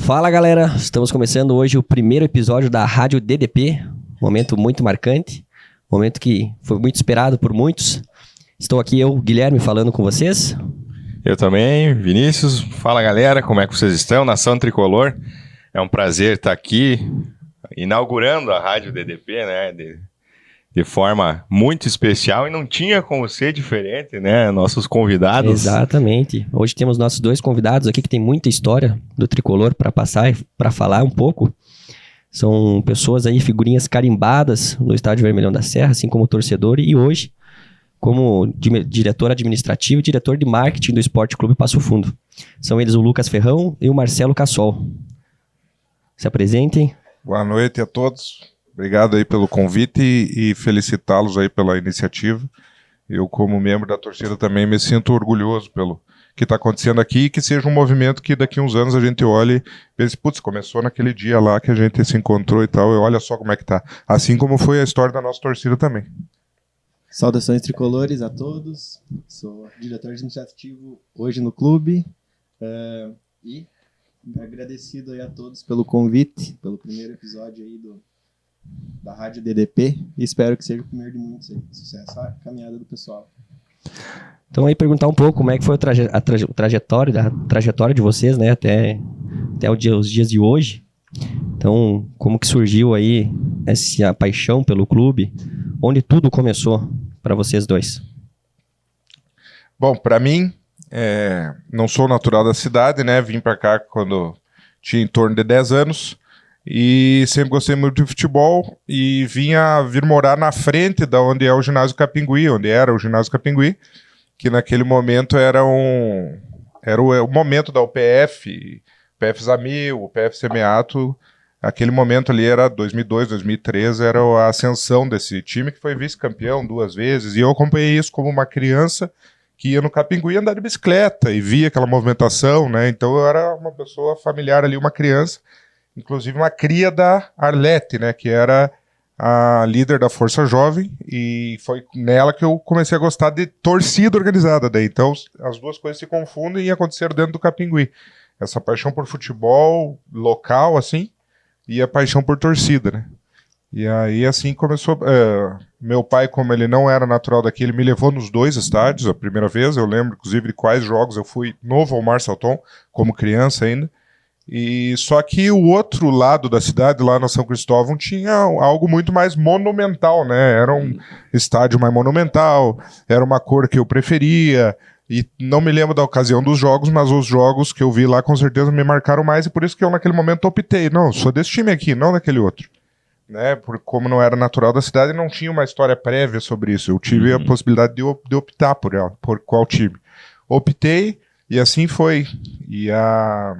Fala galera, estamos começando hoje o primeiro episódio da Rádio DDP, momento muito marcante, momento que foi muito esperado por muitos. Estou aqui eu, Guilherme, falando com vocês. Eu também, Vinícius. Fala galera, como é que vocês estão? Nação Tricolor, é um prazer estar aqui inaugurando a Rádio DDP, né? De forma muito especial e não tinha como ser diferente, né? Nossos convidados. Exatamente. Hoje temos nossos dois convidados aqui que tem muita história do Tricolor para passar e para falar um pouco. São pessoas aí, figurinhas carimbadas no Estádio Vermelhão da Serra, assim como torcedor, e hoje como diretor administrativo e diretor de marketing do Esporte Clube Passo Fundo. São eles o Lucas Ferrão e o Marcelo Cassol. Se apresentem. Boa noite a todos. Obrigado aí pelo convite e felicitá-los aí pela iniciativa. Eu, como membro da torcida, também me sinto orgulhoso pelo que está acontecendo aqui e que seja um movimento que daqui a uns anos a gente olhe e pense, putz, começou naquele dia lá que a gente se encontrou e tal, e olha só como é que tá. Assim como foi a história da nossa torcida também. Saudações tricolores a todos. Sou diretor administrativo hoje no clube e agradecido aí a todos pelo convite, pelo primeiro episódio aí da Rádio DDP, e espero que seja o primeiro de muitos aí. Sucesso à caminhada do pessoal. Então aí perguntar um pouco como é que foi a trajetória de vocês, né, até os dias de hoje. Então, como que surgiu aí essa paixão pelo clube, onde tudo começou para vocês dois? Bom, para mim, não sou natural da cidade, né, vim para cá quando tinha em torno de 10 anos, e sempre gostei muito de futebol e vir morar na frente da onde é o ginásio Capingui, onde era o ginásio Capingui, que naquele momento era o momento da UPF, UPF Zamil, UPF Semeato. Aquele momento ali era 2002, 2003, era a ascensão desse time que foi vice-campeão 2 vezes, e eu acompanhei isso como uma criança que ia no Capingui andar de bicicleta e via aquela movimentação, né? Então eu era uma pessoa familiar ali, uma criança, inclusive uma cria da Arlete, né, que era a líder da Força Jovem, e foi nela que eu comecei a gostar de torcida organizada. Daí. Então as duas coisas se confundem e aconteceram dentro do Capingui. Essa paixão por futebol local, assim, e a paixão por torcida, né? E aí assim começou. Meu pai, como ele não era natural daqui, ele me levou nos 2 estádios a primeira vez. Eu lembro, inclusive, de quais jogos eu fui novo ao Mar Salton, como criança ainda. E só que o outro lado da cidade, lá na São Cristóvão, tinha algo muito mais monumental, né? Era um estádio mais monumental, era uma cor que eu preferia, e não me lembro da ocasião dos jogos, mas os jogos que eu vi lá com certeza me marcaram mais, e por isso que eu naquele momento optei, não, sou desse time aqui, não daquele outro. Né? Como não era natural da cidade, não tinha uma história prévia sobre isso, eu tive a possibilidade de optar por qual time. Optei, e assim foi. E a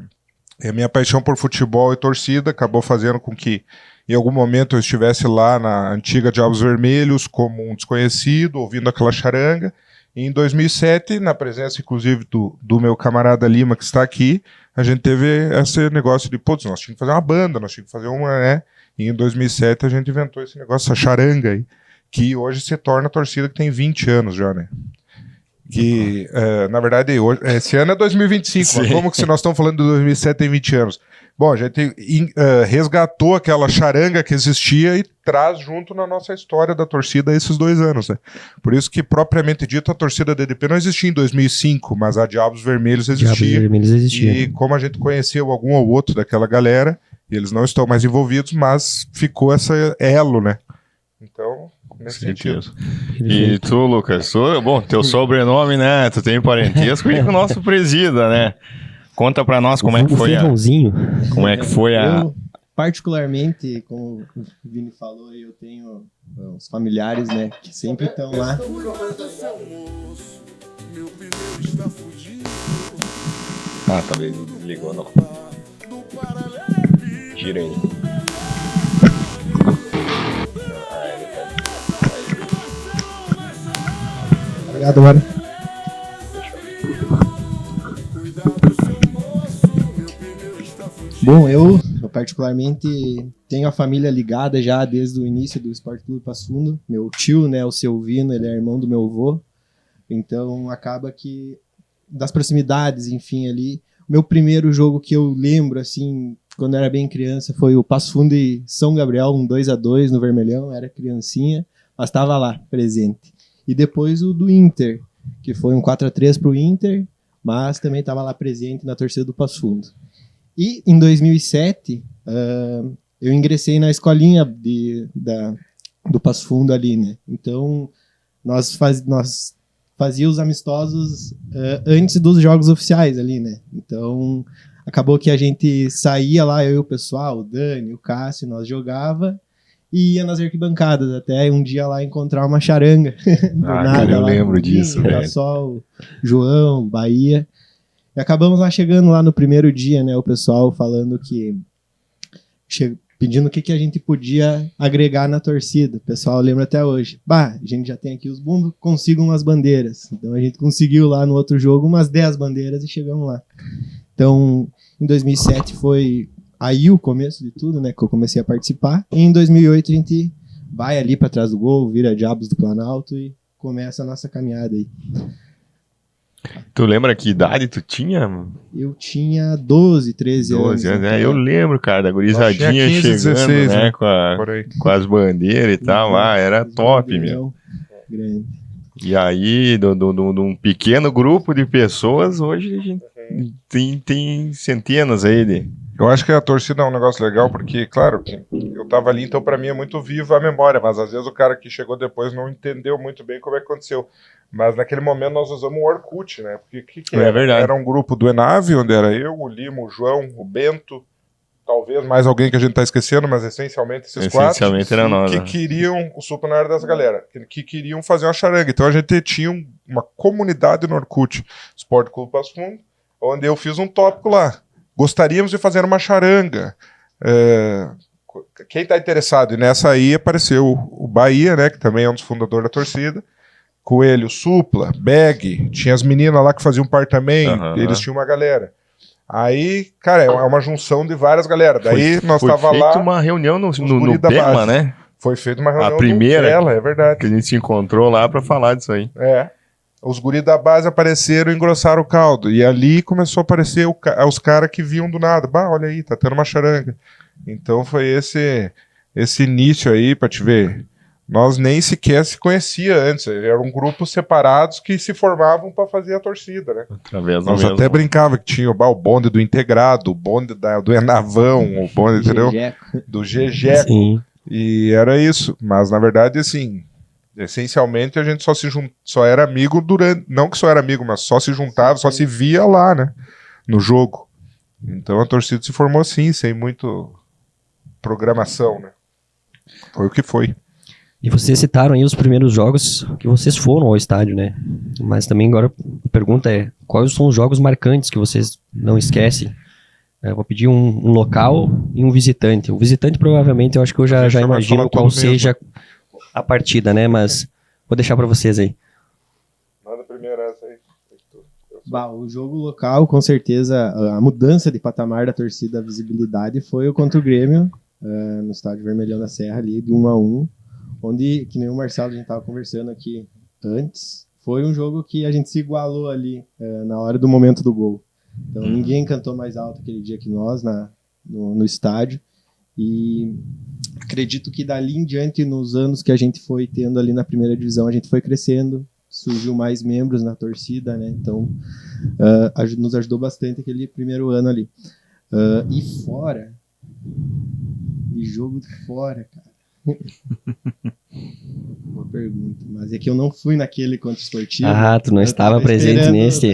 minha paixão por futebol e torcida acabou fazendo com que em algum momento eu estivesse lá na antiga Diabos Vermelhos como um desconhecido, ouvindo aquela charanga. E em 2007, na presença inclusive do meu camarada Lima, que está aqui, a gente teve esse negócio de, putz, nós tínhamos que fazer uma banda, nós tínhamos que fazer uma, né? E em 2007 a gente inventou esse negócio, essa charanga aí, que hoje se torna a torcida que tem 20 anos já, né? Que, na verdade, hoje, esse ano é 2025, Sim. Mas como que se nós estamos falando de 2007 tem 20 anos? Bom, a gente resgatou aquela charanga que existia e traz junto na nossa história da torcida esses 2 anos, né? Por isso que, propriamente dito, a torcida DDP não existia em 2005, mas a Diabos Vermelhos existia. E como a gente conheceu algum ou outro daquela galera, e eles não estão mais envolvidos, mas ficou essa elo, né? Então... Nesse sentido. E tu, Lucas, bom, teu sobrenome, né? Tu tem parentesco e com o nosso presida, né? Conta pra nós como é que foi como é que foi Eu, particularmente, como o Vini falou, eu tenho os familiares, né, que sempre estão lá. Ah, talvez desligou, não. Tira aí. Obrigado, mano. Bom, eu particularmente tenho a família ligada já desde o início do Esporte Clube Passo Fundo. Meu tio, né, o seu Vino, ele é irmão do meu avô. Então acaba que das proximidades, enfim, ali, meu primeiro jogo que eu lembro, assim, quando eu era bem criança, foi o Passo Fundo e São Gabriel, um 2-2 no Vermelhão, era criancinha, mas estava lá, presente. E depois o do Inter, que foi um 4-3 pro Inter, mas também estava lá presente na torcida do Passo Fundo. E em 2007, eu ingressei na escolinha do Passo Fundo ali, né? Então, nós fazíamos os amistosos antes dos jogos oficiais ali, né? Então, acabou que a gente saía lá, eu e o pessoal, o Dani, o Cássio, nós jogava e ia nas arquibancadas, até um dia lá encontrar uma charanga. Cara, eu lembro disso, velho. Sol, João, Bahia. E acabamos lá chegando lá no primeiro dia, né? O pessoal falando que... pedindo o que a gente podia agregar na torcida. O pessoal lembra até hoje. A gente já tem aqui os bumbos, consigam umas bandeiras. Então a gente conseguiu lá no outro jogo umas 10 bandeiras e chegamos lá. Então, em 2007 foi aí o começo de tudo, né? Que eu comecei a participar. E em 2008 a gente vai ali para trás do gol, vira Diabos do Planalto e começa a nossa caminhada aí. Tu lembra que idade tu tinha? Eu tinha 12, 13 anos. 12 anos, então. Eu lembro, cara, da gurizadinha 15, chegando, 16, né, né? com as bandeiras e tal, era top, meu. Grande. E aí, de um pequeno grupo de pessoas, hoje a gente tem centenas aí de... Eu acho que a torcida é um negócio legal, porque, claro, eu tava ali, então pra mim é muito viva a memória, mas às vezes o cara que chegou depois não entendeu muito bem como é que aconteceu. Mas naquele momento nós usamos o Orkut, né? Porque que era? Verdade. Era um grupo do Enave, onde era eu, o Lima, o João, o Bento, talvez mais alguém que a gente tá esquecendo, mas essencialmente esses quatro. Era nós, que né? queriam, o Supa não era dessa galera, que queriam fazer uma charanga. Então a gente tinha uma comunidade no Orkut, Esporte Clube Passo Fundo, onde eu fiz um tópico lá. Gostaríamos de fazer uma charanga. Quem tá interessado? E nessa aí apareceu o Bahia, né? Que também é um dos fundadores da torcida. Coelho, Supla, Beg, tinha as meninas lá que faziam parte também, eles tinham uma galera. Aí, cara, é uma junção de várias galera. Daí nós tava lá... Foi feita uma reunião no Bema, né? Foi feita uma reunião a primeira dela, é verdade. Que a gente se encontrou lá pra falar disso aí. Os guris da base apareceram e engrossaram o caldo. E ali começou a aparecer os caras que vinham do nada. Olha aí, tá tendo uma charanga. Então foi esse início aí, pra te ver... Nós nem sequer se conhecia antes, eram grupos separados que se formavam para fazer a torcida, né? Nós até brincava que tinha o bonde do Integrado, o bonde do Enavão, o bonde, entendeu? Do GG. E era isso, mas na verdade, assim, essencialmente a gente só era amigo durante, não que só era amigo, mas só se juntava, só se via lá, né? No jogo. Então a torcida se formou assim, sem muito programação, né? Foi o que foi. E vocês citaram aí os primeiros jogos que vocês foram ao estádio, né? Mas também agora a pergunta é, quais são os jogos marcantes que vocês não esquecem? Eu vou pedir um local e um visitante. O visitante provavelmente eu acho que eu já imagino qual seja a partida, né? Mas vou deixar para vocês aí. Manda primeiro essa aí. O jogo local, com certeza, a mudança de patamar da torcida, a visibilidade foi contra o Grêmio, no estádio Vermelhão da Serra ali, de 1-1. Onde, que nem o Marcelo, a gente estava conversando aqui antes, foi um jogo que a gente se igualou ali na hora do momento do gol. Então ninguém cantou mais alto aquele dia que nós no estádio. E acredito que dali em diante, nos anos que a gente foi tendo ali na primeira divisão, a gente foi crescendo, surgiu mais membros na torcida, né? Então nos ajudou bastante aquele primeiro ano ali. E fora, e jogo de fora, cara. Boa pergunta, mas é que eu não fui naquele contra o Esportivo. Tu não estava presente nesse?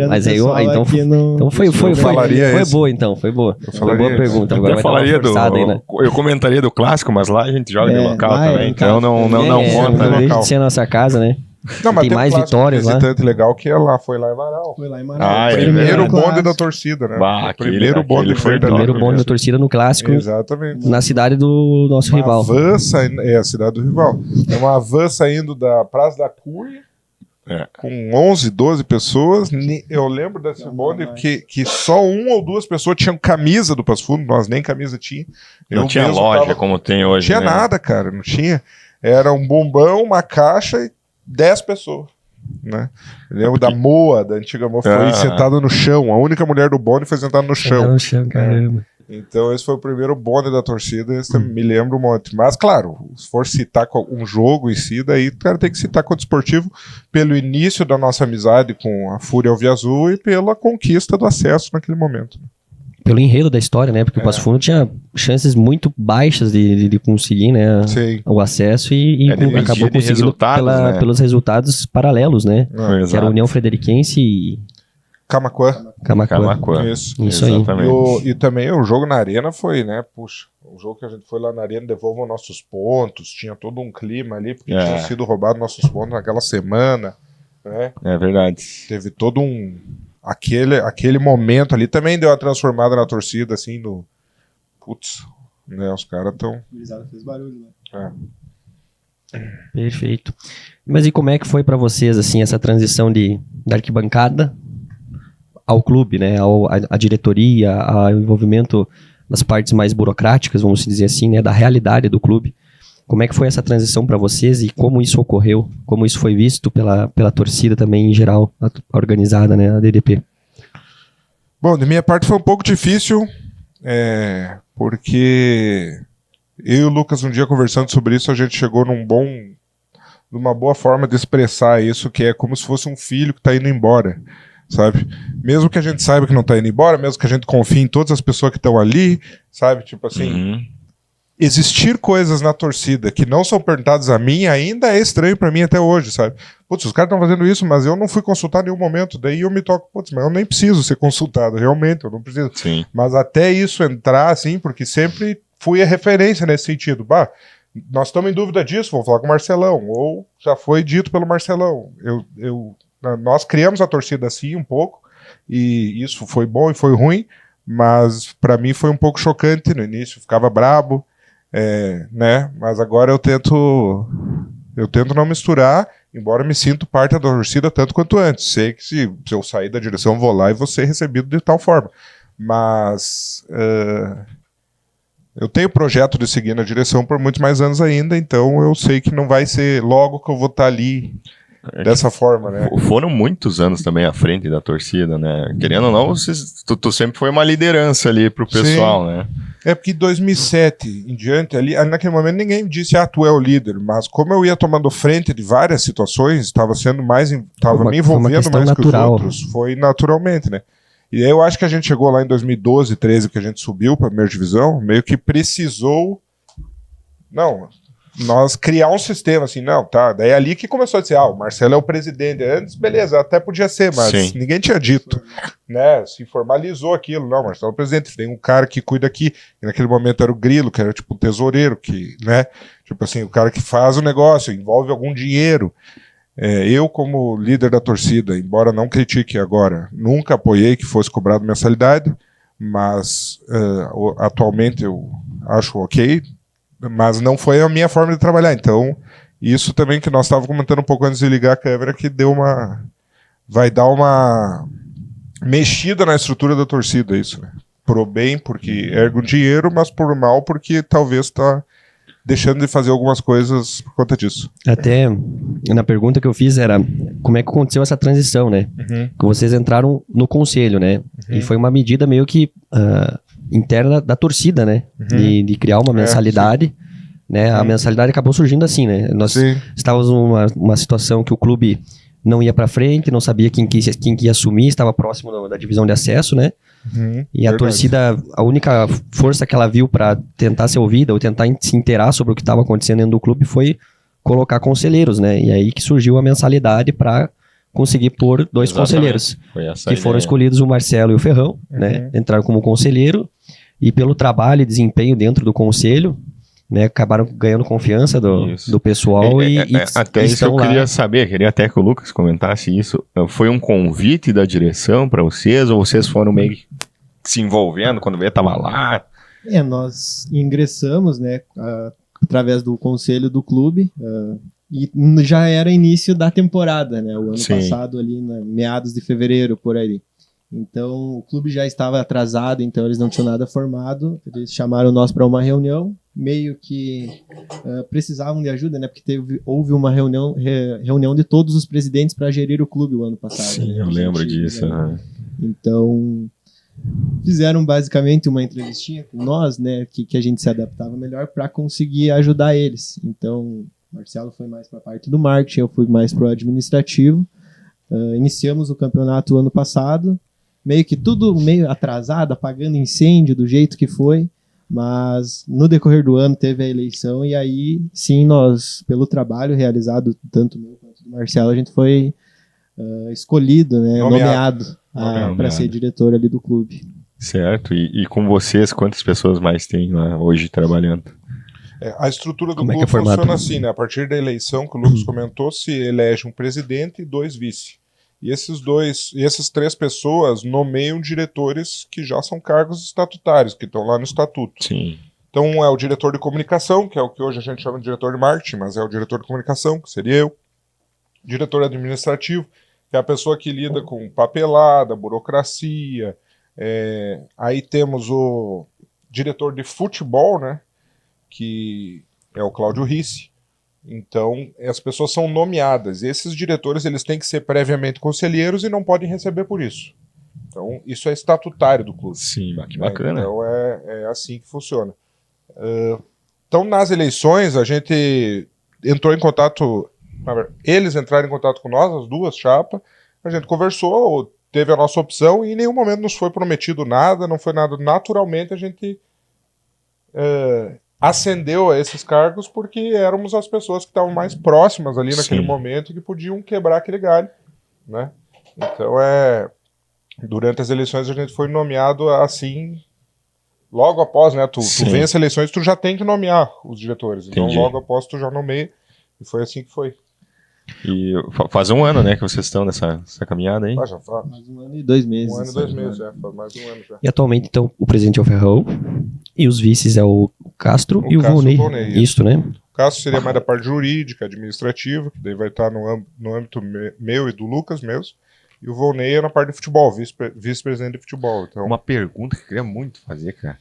Mas aí então foi boa então, foi boa. Foi boa pergunta. Agora vai falaria aí, né? Eu comentaria do clássico, mas lá a gente joga de local também, então não conta. Não deixa de ser a nossa casa, né? Não, mas tem mais vitórias lá. Visitante legal que foi lá em Varal. Foi lá em Varal. Primeiro bonde da torcida, né? Primeiro bonde da torcida no clássico. Exatamente. Na cidade do nosso rival. A cidade do rival. É uma van saindo da Praça da Cunha, com 11, 12 pessoas. Eu lembro desse bonde que só 1 ou 2 pessoas tinham camisa do Passo Fundo, nós nem camisa tinha. Não tinha loja como tem hoje. Não tinha nada, cara, não tinha. Era um bombão, uma caixa e 10 pessoas. né? Eu lembro da Moa, da antiga Moa, foi sentada no chão. A única mulher do bonde foi sentada no chão. No chão, caramba. Então esse foi o primeiro bonde da torcida, esse me lembra um monte. Mas claro, se for citar um jogo em si, daí o cara tem que citar contra o Esportivo pelo início da nossa amizade com a Fúria Alviazul e pela conquista do acesso naquele momento. Pelo enredo da história, né? Porque o Passo Fundo tinha chances muito baixas de conseguir, né? Sim. O acesso e acabou conseguindo né? pelos resultados paralelos, né? Que era a União Frederiquense e Camaquã. Isso aí. E também o jogo na arena foi, né? Puxa, o jogo que a gente foi lá na arena, devolvam nossos pontos, tinha todo um clima ali, porque tinham sido roubados nossos pontos naquela semana, né? É verdade. Teve todo aquele momento ali também deu uma transformada na torcida, assim, no... Putz, né? Os caras tão... Fez barulho, né? Perfeito. Mas e como é que foi pra vocês, assim, essa transição da arquibancada ao clube, né? A diretoria, ao envolvimento nas partes mais burocráticas, vamos dizer assim, né? Da realidade do clube. Como é que foi essa transição para vocês e como isso ocorreu? Como isso foi visto pela torcida também em geral, organizada, né? A DDP. Bom, de minha parte foi um pouco difícil, porque eu e o Lucas um dia conversando sobre isso, a gente chegou numa boa forma de expressar isso, que é como se fosse um filho que está indo embora, sabe? Mesmo que a gente saiba que não está indo embora, mesmo que a gente confie em todas as pessoas que estão ali, sabe? Tipo assim... Existir coisas na torcida que não são perguntadas a mim ainda é estranho pra mim até hoje, sabe? Putz, os caras estão fazendo isso, mas eu não fui consultado em nenhum momento. Daí eu me toco, putz, mas eu nem preciso ser consultado, realmente, eu não preciso. Sim. Mas até isso entrar, assim, porque sempre fui a referência nesse sentido. Bah, nós estamos em dúvida disso, vamos falar com o Marcelão. Ou já foi dito pelo Marcelão. Nós criamos a torcida assim um pouco, e isso foi bom e foi ruim, mas pra mim foi um pouco chocante no início, ficava brabo. Né? Mas agora eu tento não misturar, embora me sinta parte da torcida tanto quanto antes. Sei que se eu sair da direção vou lá e vou ser recebido de tal forma. Mas eu tenho projeto de seguir na direção por muito mais anos ainda, então eu sei que não vai ser logo que eu vou estar ali dessa forma, né? Foram muitos anos também à frente da torcida, né? Querendo ou não, tu sempre foi uma liderança ali pro pessoal, sim, né? É porque 2007 em diante, ali, naquele momento ninguém disse, tu é o líder, mas como eu ia tomando frente de várias situações, estava me envolvendo mais natural. que os outros, foi naturalmente, né? E aí eu acho que a gente chegou lá em 2012, 13, que a gente subiu para a primeira divisão, meio que precisou... nós criar um sistema assim, daí é ali que começou a dizer, o Marcelo é o presidente, antes, beleza, até podia ser, mas sim, ninguém tinha dito, né, se formalizou aquilo, Marcelo é o presidente, tem um cara que cuida aqui, e naquele momento era o Grilo, que era tipo o tesoureiro, que, né, tipo assim, o cara que faz o negócio, envolve algum dinheiro. Eu como líder da torcida, embora não critique agora, nunca apoiei que fosse cobrado mensalidade, mas atualmente eu acho ok, mas não foi a minha forma de trabalhar. Então, isso também que nós estávamos comentando um pouco antes de ligar a câmera, que vai dar uma mexida na estrutura da torcida, isso, né? Pro bem, porque ergue um dinheiro, mas por mal, porque talvez está deixando de fazer algumas coisas por conta disso. Até na pergunta que eu fiz era como é que aconteceu essa transição, né? Que vocês entraram no conselho, né? E foi uma medida meio que interna da torcida, né? De criar uma mensalidade, né? A mensalidade acabou surgindo assim, né? Nós estávamos numa situação que o clube não ia para frente, não sabia quem que ia assumir, estava próximo da divisão de acesso, né? E a torcida, a única força que ela viu para tentar ser ouvida ou tentar se inteirar sobre o que estava acontecendo dentro do clube foi colocar conselheiros, né? E aí que surgiu a mensalidade para conseguir pôr dois conselheiros, que foram escolhidos o Marcelo e o Ferrão, né? Entraram como conselheiro e pelo trabalho e desempenho dentro do conselho, né, acabaram ganhando confiança do pessoal e até isso eu queria até que o Lucas comentasse isso. Foi um convite da direção para vocês ou vocês foram meio que se envolvendo quando veio tava lá? Nós ingressamos, né, através do conselho do clube e já era início da temporada, né, o ano passado ali, meados de fevereiro, por aí. Então o clube já estava atrasado, então eles não tinham nada formado, eles chamaram nós para uma reunião meio que precisavam de ajuda, né? Porque houve uma reunião de todos os presidentes para gerir o clube o ano passado. Sim, né? eu lembro disso. Né? Então, fizeram basicamente uma entrevistinha com nós, né? Que a gente se adaptava melhor para conseguir ajudar eles. Então, o Marcelo foi mais para a parte do marketing, eu fui mais para o administrativo. Iniciamos o campeonato ano passado, meio que tudo meio atrasado, apagando incêndio do jeito que foi. Mas no decorrer do ano teve a eleição e aí sim nós, pelo trabalho realizado tanto meu quanto do Marcelo, a gente foi escolhido, né, nomeado para ser diretor ali do clube. Certo, e com vocês quantas pessoas mais tem lá hoje trabalhando? A estrutura do Como clube é formado? funciona assim, né? A partir da eleição que o Lucas comentou, se elege um presidente e 2 vice. E essas 3 pessoas nomeiam diretores que já são cargos estatutários, que estão lá no estatuto. Sim. Então é o diretor de comunicação, que é o que hoje a gente chama de diretor de marketing, mas é o diretor de comunicação, que seria eu. Diretor administrativo, que é a pessoa que lida com papelada, burocracia. Aí temos o diretor de futebol, né? Que é o Cláudio Risse. Então, as pessoas são nomeadas. E esses diretores eles têm que ser previamente conselheiros e não podem receber por isso. Então, isso é estatutário do clube. Sim, que bacana. Então, é assim que funciona. Então, nas eleições, a gente entrou em contato... Eles entraram em contato com nós, as 2 chapas. A gente conversou, teve a nossa opção e em nenhum momento nos foi prometido nada, não foi nada. Naturalmente, a gente... ascendeu a esses cargos porque éramos as pessoas que estavam mais próximas ali naquele momento e que podiam quebrar aquele galho, né? Então, durante as eleições a gente foi nomeado assim, logo após, né? Tu vence as eleições, tu já tem que nomear os diretores. Então, logo após tu já nomeia e foi assim que foi. E faz um ano, né, que vocês estão nessa caminhada aí? Já faz. Mais 1 ano e 2 meses. 1 ano e 2 meses, faz mais de 1 ano já. E atualmente, então, o presidente é o Ferrão e os vices é o Castro e o Castro Volney. Isso, né? O Castro seria mais da parte jurídica, administrativa, que daí vai estar no âmbito meu e do Lucas mesmo. E o Volney é na parte de futebol, vice-presidente de futebol. Então... Uma pergunta que eu queria muito fazer, cara.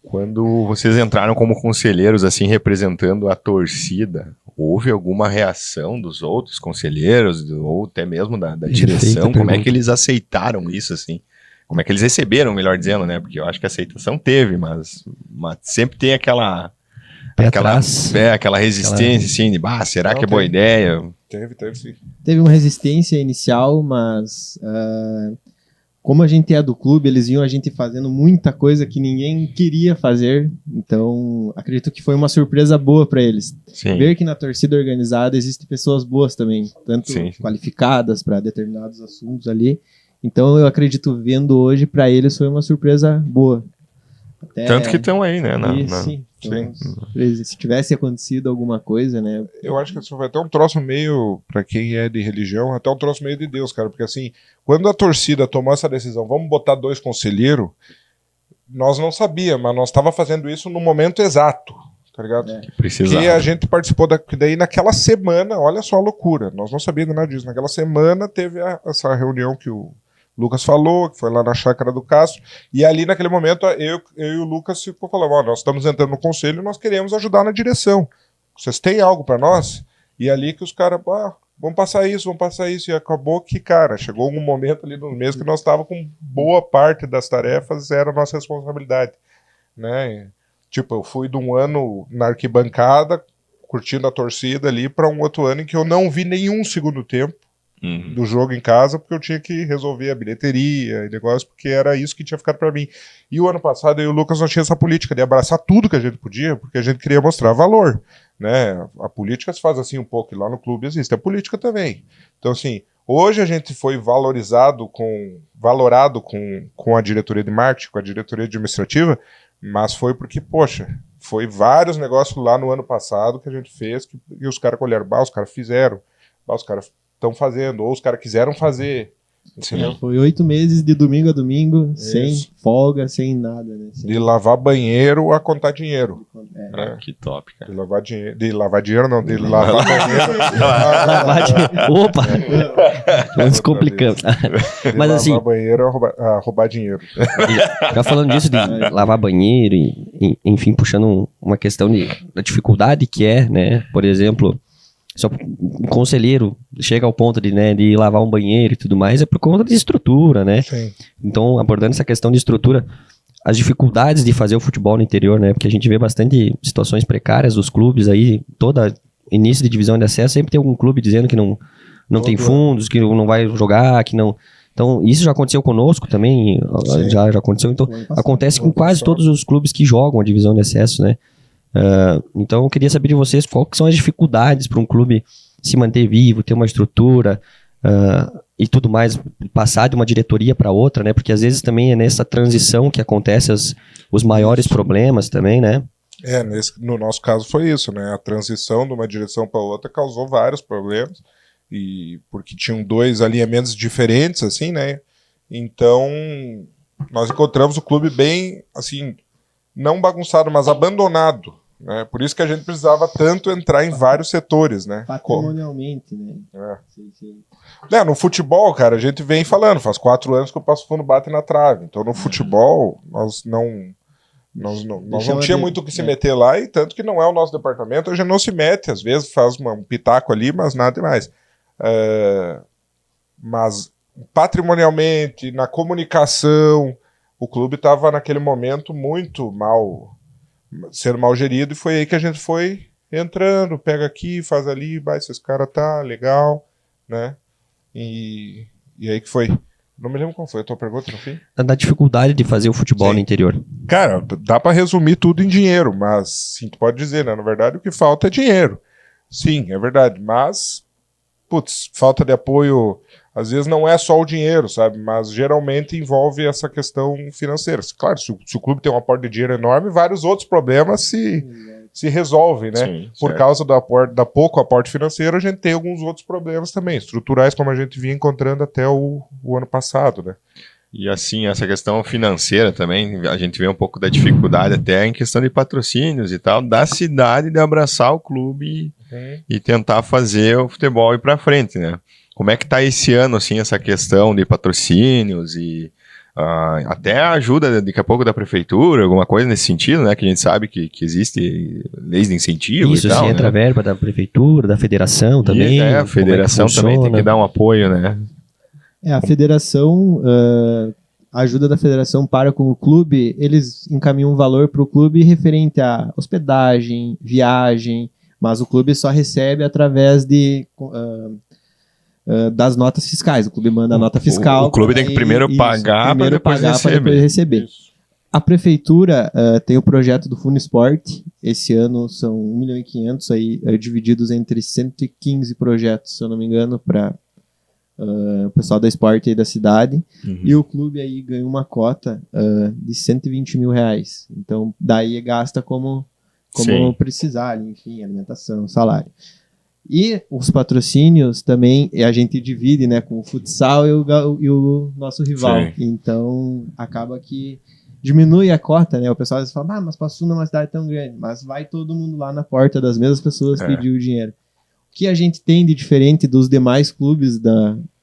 Quando vocês entraram como conselheiros, assim, representando a torcida, houve alguma reação dos outros conselheiros, ou até mesmo da direção? Como é que eles aceitaram isso, assim? Como é que eles receberam, melhor dizendo, né? Porque eu acho que a aceitação teve, mas sempre tem aquela resistência, assim, de, será que é boa ideia? Teve sim. Teve uma resistência inicial, mas como a gente é do clube, eles viam a gente fazendo muita coisa que ninguém queria fazer, então acredito que foi uma surpresa boa para eles. Sim. Ver que na torcida organizada existem pessoas boas também, tanto qualificadas para determinados assuntos ali. Então eu acredito, vendo hoje, para eles foi uma surpresa boa. Tanto que estão aí, né? Sim. Então, se tivesse acontecido alguma coisa, né? Eu acho que isso foi até um troço meio, pra quem é de religião, até um troço meio de Deus, cara. Porque assim, quando a torcida tomou essa decisão, vamos botar 2 conselheiros, nós não sabíamos, mas nós estávamos fazendo isso no momento exato, tá ligado? Precisava. Que a gente participou daí naquela semana, olha só a loucura, nós não sabíamos nada disso. Naquela semana teve essa reunião que o Lucas falou, que foi lá na chácara do Castro, e ali naquele momento eu e o Lucas ficou falando, nós estamos entrando no conselho e nós queremos ajudar na direção. Vocês têm algo para nós? E ali que os caras, vamos passar isso, e acabou que, cara, chegou um momento ali no mês que nós estávamos com boa parte das tarefas, era a nossa responsabilidade, né? Tipo, eu fui de um ano na arquibancada, curtindo a torcida ali, para um outro ano em que eu não vi nenhum segundo tempo do jogo em casa, porque eu tinha que resolver a bilheteria e negócio, porque era isso que tinha ficado para mim. E o ano passado eu e o Lucas nós tínhamos essa política de abraçar tudo que a gente podia, porque a gente queria mostrar valor, né? A política se faz assim um pouco, e lá no clube existe a política também. Então assim, hoje a gente foi valorado com a diretoria de marketing, com a diretoria administrativa, mas foi porque, poxa, foi vários negócios lá no ano passado que a gente fez, e os caras olharam, os caras fizeram, os caras estão fazendo, ou os caras quiseram fazer. Sim. Foi 8 meses de domingo a domingo, sem Isso. folga, sem nada, né? Sem... De lavar banheiro a contar dinheiro. Ah, que top, cara. De lavar dinheiro. De lavar dinheiro, não, de lavar banheiro. Lavar de... Opa! Vamos descomplicando. De Mas lavar assim, banheiro a roubar dinheiro. já falando disso de lavar banheiro enfim, puxando uma questão da dificuldade que é, né? Por exemplo, só um conselheiro chega ao ponto de lavar um banheiro e tudo mais, é por conta de estrutura, né? Sim. Então, abordando essa questão de estrutura, as dificuldades de fazer o futebol no interior, né? Porque a gente vê bastante situações precárias dos clubes aí, toda início de divisão de acesso, sempre tem algum clube dizendo que não tem fundos, que não vai jogar, que não... Então, isso já aconteceu conosco também, já aconteceu. Então, acontece com quase todos os clubes que jogam a divisão de acesso, né? Então, eu queria saber de vocês quais são as dificuldades para um clube se manter vivo, ter uma estrutura e tudo mais, passar de uma diretoria para outra, né? Porque às vezes também é nessa transição que acontecem os maiores problemas também, né? No nosso caso foi isso, né? A transição de uma direção para outra causou vários problemas, e porque tinham 2 alinhamentos diferentes, assim, né? Então, nós encontramos o clube bem, assim, não bagunçado, mas abandonado, né? Por isso que a gente precisava tanto entrar em vários setores, né? Patrimonialmente, né? Sim. No futebol, cara, a gente vem falando, faz 4 anos que o Passo Fundo bate na trave. Então, no futebol, nós não tinha muito o que se meter lá, e tanto que não é o nosso departamento, a gente não se mete, às vezes faz um pitaco ali, mas nada demais. Mas patrimonialmente, na comunicação, o clube estava naquele momento muito sendo mal gerido, e foi aí que a gente foi entrando, pega aqui, faz ali, vai, esses caras tá legal, né? E aí que foi. Não me lembro qual foi a tua pergunta no fim. Da dificuldade de fazer o futebol no interior. Cara, dá pra resumir tudo em dinheiro, mas sim, tu pode dizer, né? Na verdade, o que falta é dinheiro. Sim, é verdade, mas falta de apoio, às vezes não é só o dinheiro, sabe? Mas geralmente envolve essa questão financeira. Claro, se o clube tem um aporte de dinheiro enorme, vários outros problemas se resolvem, né? Sim, Por causa da pouco aporte financeiro, a gente tem alguns outros problemas também, estruturais, como a gente vinha encontrando até o ano passado, né? E assim, essa questão financeira também, a gente vê um pouco da dificuldade até em questão de patrocínios e tal, da cidade de abraçar o clube e tentar fazer o futebol ir pra frente, né? Como é que tá esse ano, assim, essa questão de patrocínios e até a ajuda daqui a pouco da prefeitura, alguma coisa nesse sentido, né? Que a gente sabe que existe leis de incentivo Isso, e tal, se entra né? verba da prefeitura, da federação também. A federação também tem que dar um apoio, né? A federação, a ajuda da federação para com o clube, eles encaminham um valor para o clube referente a hospedagem, viagem, mas o clube só recebe através das notas fiscais. O clube manda a nota fiscal. O clube tem que primeiro pagar para depois receber. A prefeitura tem o projeto do Fundo Esporte. Esse ano são 1.500.000 aí, divididos entre 115 projetos, se eu não me engano, para o pessoal da esporte aí da cidade. E o clube aí ganha uma cota de R$120 mil. Então, daí gasta como precisar, enfim, alimentação, salário. E os patrocínios também a gente divide, né, com o futsal e o nosso rival. Sim. Então, acaba que diminui a cota, né? O pessoal às vezes fala, mas Passo Fundo é uma cidade tão grande. Mas vai todo mundo lá na porta das mesmas pessoas pedir o dinheiro. O que a gente tem de diferente dos demais clubes,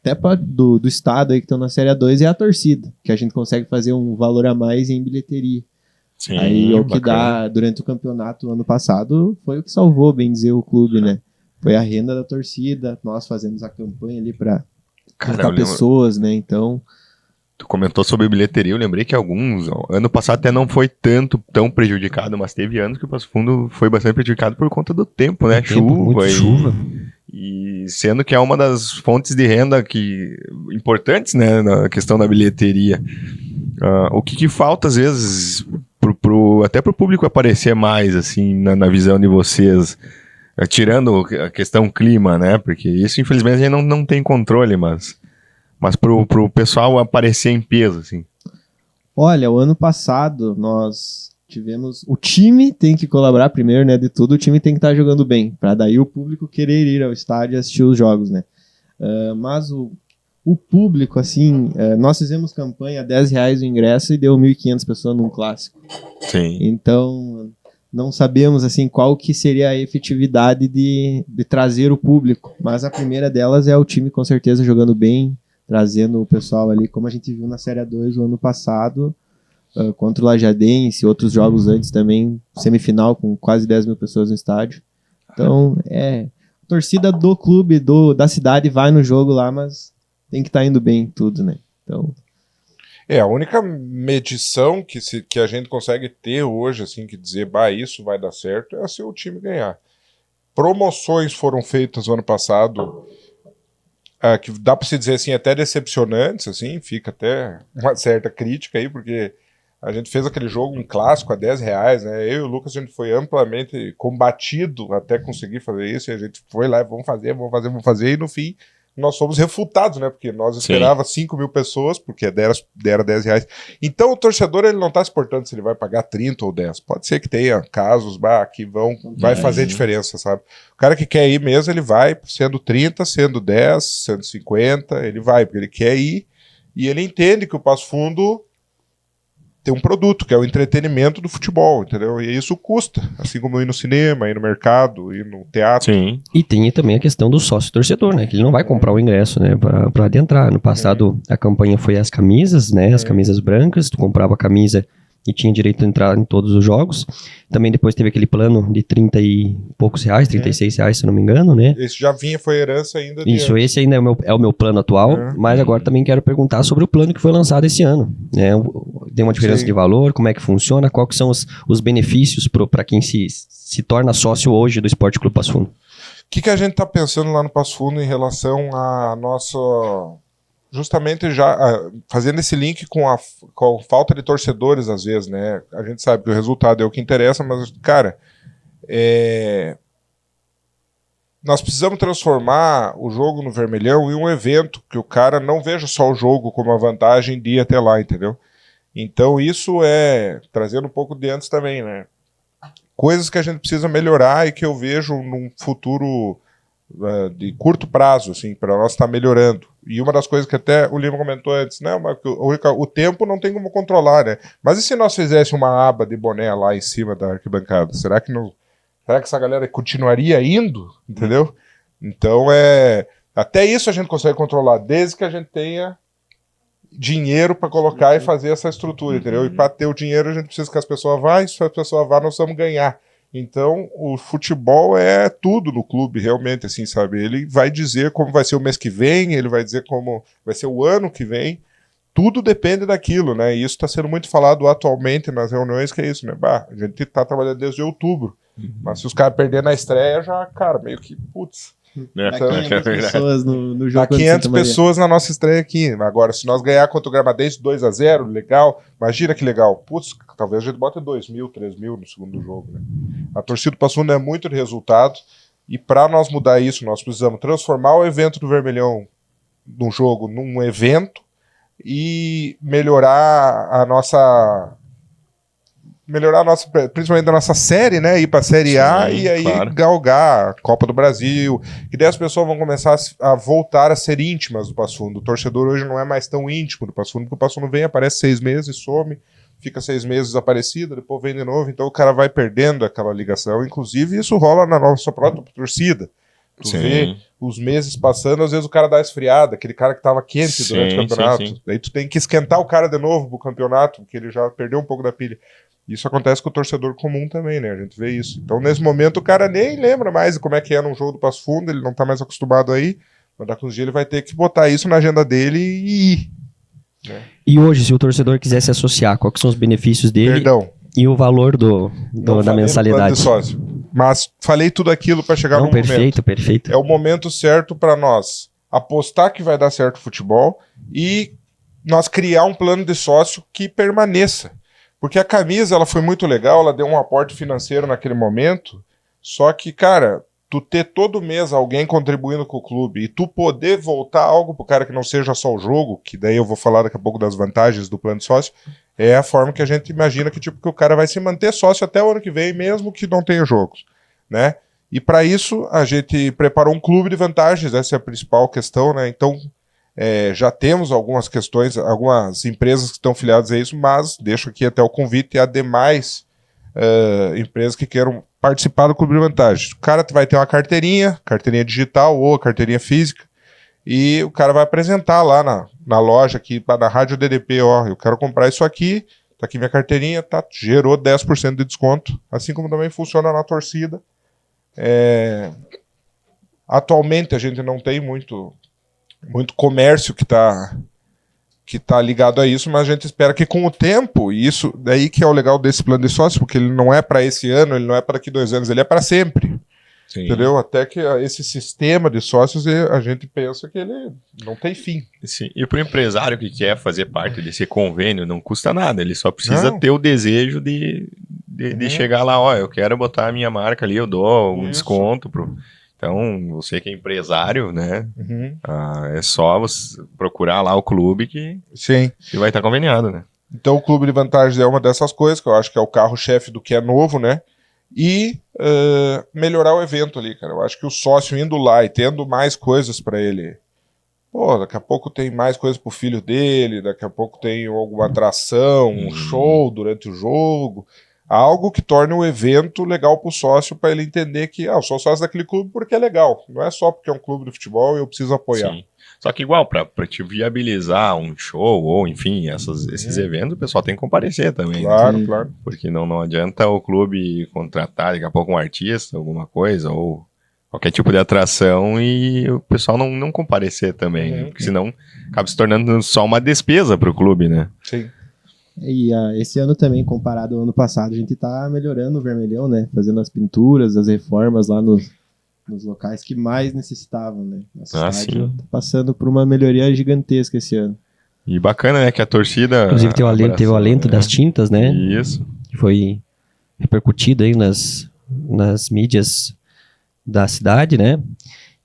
até do estado aí que estão na Série A2, é a torcida, que a gente consegue fazer um valor a mais em bilheteria. Sim, aí o que dá durante o campeonato ano passado foi o que salvou, bem dizer, o clube, né? Foi a renda da torcida, nós fazemos a campanha ali para juntar pessoas, né? Então... Tu comentou sobre bilheteria, eu lembrei que ano passado até não foi tão prejudicado, mas teve anos que o Passo Fundo foi bastante prejudicado por conta do tempo, né? Chuva. E sendo que é uma das fontes de renda importantes, né? Na questão da bilheteria. O que falta, às vezes, até pro público aparecer mais, assim, na visão de vocês, tirando a questão clima, né? Porque isso, infelizmente, a gente não tem controle, mas pro pessoal aparecer em peso, assim. Olha, o ano passado nós tivemos... O time tem que colaborar primeiro, né? De tudo, o time tem que estar jogando bem, para daí o público querer ir ao estádio e assistir os jogos, né? Mas o O público, assim, nós fizemos campanha R$10 o ingresso e deu 1.500 pessoas num clássico. Sim. Então, não sabemos, assim, qual que seria a efetividade de trazer o público. Mas a primeira delas é o time, com certeza, jogando bem, trazendo o pessoal ali, como a gente viu na Série A2 o ano passado, contra o Lajadense, outros jogos antes também, semifinal com quase 10 mil pessoas no estádio. Então, a torcida do clube, da cidade vai no jogo lá, mas tem que estar indo bem em tudo, né? Então... A única medição que a gente consegue ter hoje, assim, que dizer, isso vai dar certo, é se o time ganhar. Promoções foram feitas no ano passado, que dá para se dizer, assim, até decepcionantes, assim, fica até uma certa crítica aí, porque a gente fez aquele jogo, um clássico, a R$10, né? Eu e o Lucas, a gente foi amplamente combatido até conseguir fazer isso, e a gente foi lá, vamos fazer, e no fim nós fomos refutados, né? Porque nós esperava 5 mil pessoas, porque deram R$10. Então o torcedor, ele não está se importando se ele vai pagar 30 ou 10. Pode ser que tenha casos que vai fazer diferença, sabe? O cara que quer ir mesmo, ele vai sendo 30, sendo 10, sendo 50, ele vai, porque ele quer ir, e ele entende que o Passo Fundo tem um produto, que é o entretenimento do futebol, entendeu? E isso custa, assim como ir no cinema, ir no mercado, ir no teatro. Sim. E tem também a questão do sócio-torcedor, né? Que ele não vai comprar o ingresso, né? Pra adentrar. No passado, a campanha foi as camisas, né? As camisas brancas. Tu comprava a camisa e tinha direito a entrar em todos os jogos. Também depois teve aquele plano de 30 e poucos reais, R$36, se eu não me engano, né? Esse já vinha, foi herança ainda. Isso, esse ainda é o meu plano atual, mas agora também quero perguntar sobre o plano que foi lançado esse ano, né? Tem uma diferença de valor, como é que funciona, quais que são os benefícios para quem se torna sócio hoje do Esporte Clube Passo Fundo? O que a gente está pensando lá no Passo Fundo em relação à nossa... Justamente já fazendo esse link com a falta de torcedores, às vezes, né? A gente sabe que o resultado é o que interessa, mas, cara, nós precisamos transformar o jogo no Vermelhão em um evento, que o cara não veja só o jogo como a vantagem de ir até lá, entendeu? Então isso trazendo um pouco de antes também, né? Coisas que a gente precisa melhorar e que eu vejo num futuro de curto prazo, assim, para nós estar melhorando. E uma das coisas que até o Lima comentou antes, né, o tempo não tem como controlar, né? Mas e se nós fizéssemos uma aba de boné lá em cima da arquibancada? Será que essa galera continuaria indo? Entendeu? Então, até isso a gente consegue controlar, desde que a gente tenha dinheiro para colocar e fazer essa estrutura, entendeu? E para ter o dinheiro a gente precisa que as pessoas vá, e se as pessoas vá, nós vamos ganhar. Então, o futebol é tudo no clube, realmente, assim, sabe? Ele vai dizer como vai ser o mês que vem, ele vai dizer como vai ser o ano que vem. Tudo depende daquilo, né? E isso está sendo muito falado atualmente nas reuniões, que é isso, né? A gente está trabalhando desde outubro. Mas se os caras perderem na estreia, já, cara, meio que, putz. Dá 500 pessoas no jogo. Dá 500 pessoas na nossa estreia aqui. Agora, se nós ganhar contra o Gramadense 2-0, legal. Imagina que legal. Putz, talvez a gente bota 2 mil, 3 mil no segundo jogo, né? A torcida do Passo Fundo é muito de resultado. E para nós mudar isso, nós precisamos transformar o evento do Vermelhão num jogo, num evento, e melhorar a nossa, principalmente a nossa série, né? Ir para a Série A e aí galgar a Copa do Brasil. E daí as pessoas vão começar a voltar a ser íntimas do Passo Fundo. O torcedor hoje não é mais tão íntimo do Passo Fundo, porque o Passo Fundo vem, aparece 6 meses, some, fica 6 meses desaparecido, depois vem de novo. Então o cara vai perdendo aquela ligação. Inclusive isso rola na nossa própria torcida. Tu vê os meses passando, às vezes o cara dá esfriada, aquele cara que estava quente durante o campeonato. Daí tu tem que esquentar o cara de novo pro campeonato, porque ele já perdeu um pouco da pilha. Isso acontece com o torcedor comum também, né? A gente vê isso. Então, nesse momento, o cara nem lembra mais de como é que é num jogo do Passo Fundo, ele não tá mais acostumado aí, mas daqui uns dias ele vai ter que botar isso na agenda dele e ir. Né? E hoje, se o torcedor quiser se associar, quais são os benefícios dele? Perdão. E o valor da mensalidade? De sócio. Mas falei tudo aquilo para chegar no momento. Perfeito. É o momento certo para nós apostar que vai dar certo o futebol e nós criar um plano de sócio que permaneça. Porque a camisa, ela foi muito legal, ela deu um aporte financeiro naquele momento, só que, cara, tu ter todo mês alguém contribuindo com o clube e tu poder voltar algo pro cara que não seja só o jogo, que daí eu vou falar daqui a pouco das vantagens do plano de sócio, é a forma que a gente imagina que o cara vai se manter sócio até o ano que vem, mesmo que não tenha jogos, né? E para isso, a gente preparou um clube de vantagens, essa é a principal questão, né? Então, Já temos algumas questões, algumas empresas que estão filiadas a isso, mas deixo aqui até o convite a demais empresas que queiram participar do Clube de Vantagens. O cara vai ter uma carteirinha digital ou carteirinha física, e o cara vai apresentar lá na loja aqui, na Rádio DDP, ó, eu quero comprar isso aqui, tá aqui minha carteirinha, tá, gerou 10% de desconto, assim como também funciona na torcida. Atualmente a gente não tem muito comércio que tá ligado a isso, mas a gente espera que com o tempo, e isso daí que é o legal desse plano de sócio, porque ele não é para esse ano, ele não é para daqui 2 anos, ele é para sempre. Sim. Entendeu? Até que esse sistema de sócios, a gente pensa que ele não tem fim. Sim. E para o empresário que quer fazer parte desse convênio, não custa nada, ele só precisa ter o desejo de chegar lá, ó, eu quero botar a minha marca ali, eu dou um desconto pro... Então, você que é empresário, né? É só você procurar lá o clube que vai estar conveniado, né? Então, o Clube de Vantagens é uma dessas coisas, que eu acho que é o carro-chefe do que é novo, né? E melhorar o evento ali, cara. Eu acho que o sócio indo lá e tendo mais coisas para ele... Pô, daqui a pouco tem mais coisas pro filho dele, daqui a pouco tem alguma atração, um show durante o jogo... Algo que torne o evento legal para o sócio, para ele entender que eu sou sócio daquele clube porque é legal. Não é só porque é um clube de futebol e eu preciso apoiar. Sim. Só que igual, para te viabilizar um show ou, enfim, esses eventos, o pessoal tem que comparecer também. Claro, né? Claro. Porque não adianta o clube contratar daqui a pouco um artista, alguma coisa, ou qualquer tipo de atração e o pessoal não comparecer também. Né? Porque senão acaba se tornando só uma despesa para o clube, né? Sim. E esse ano também, comparado ao ano passado, a gente tá melhorando o Vermelhão, né? Fazendo as pinturas, as reformas lá nos locais que mais necessitavam, né? Nossa cidade tá passando por uma melhoria gigantesca esse ano. E bacana, né? Que a torcida... Inclusive teve o alento das tintas, né? Isso. Que foi repercutido aí nas mídias da cidade, né?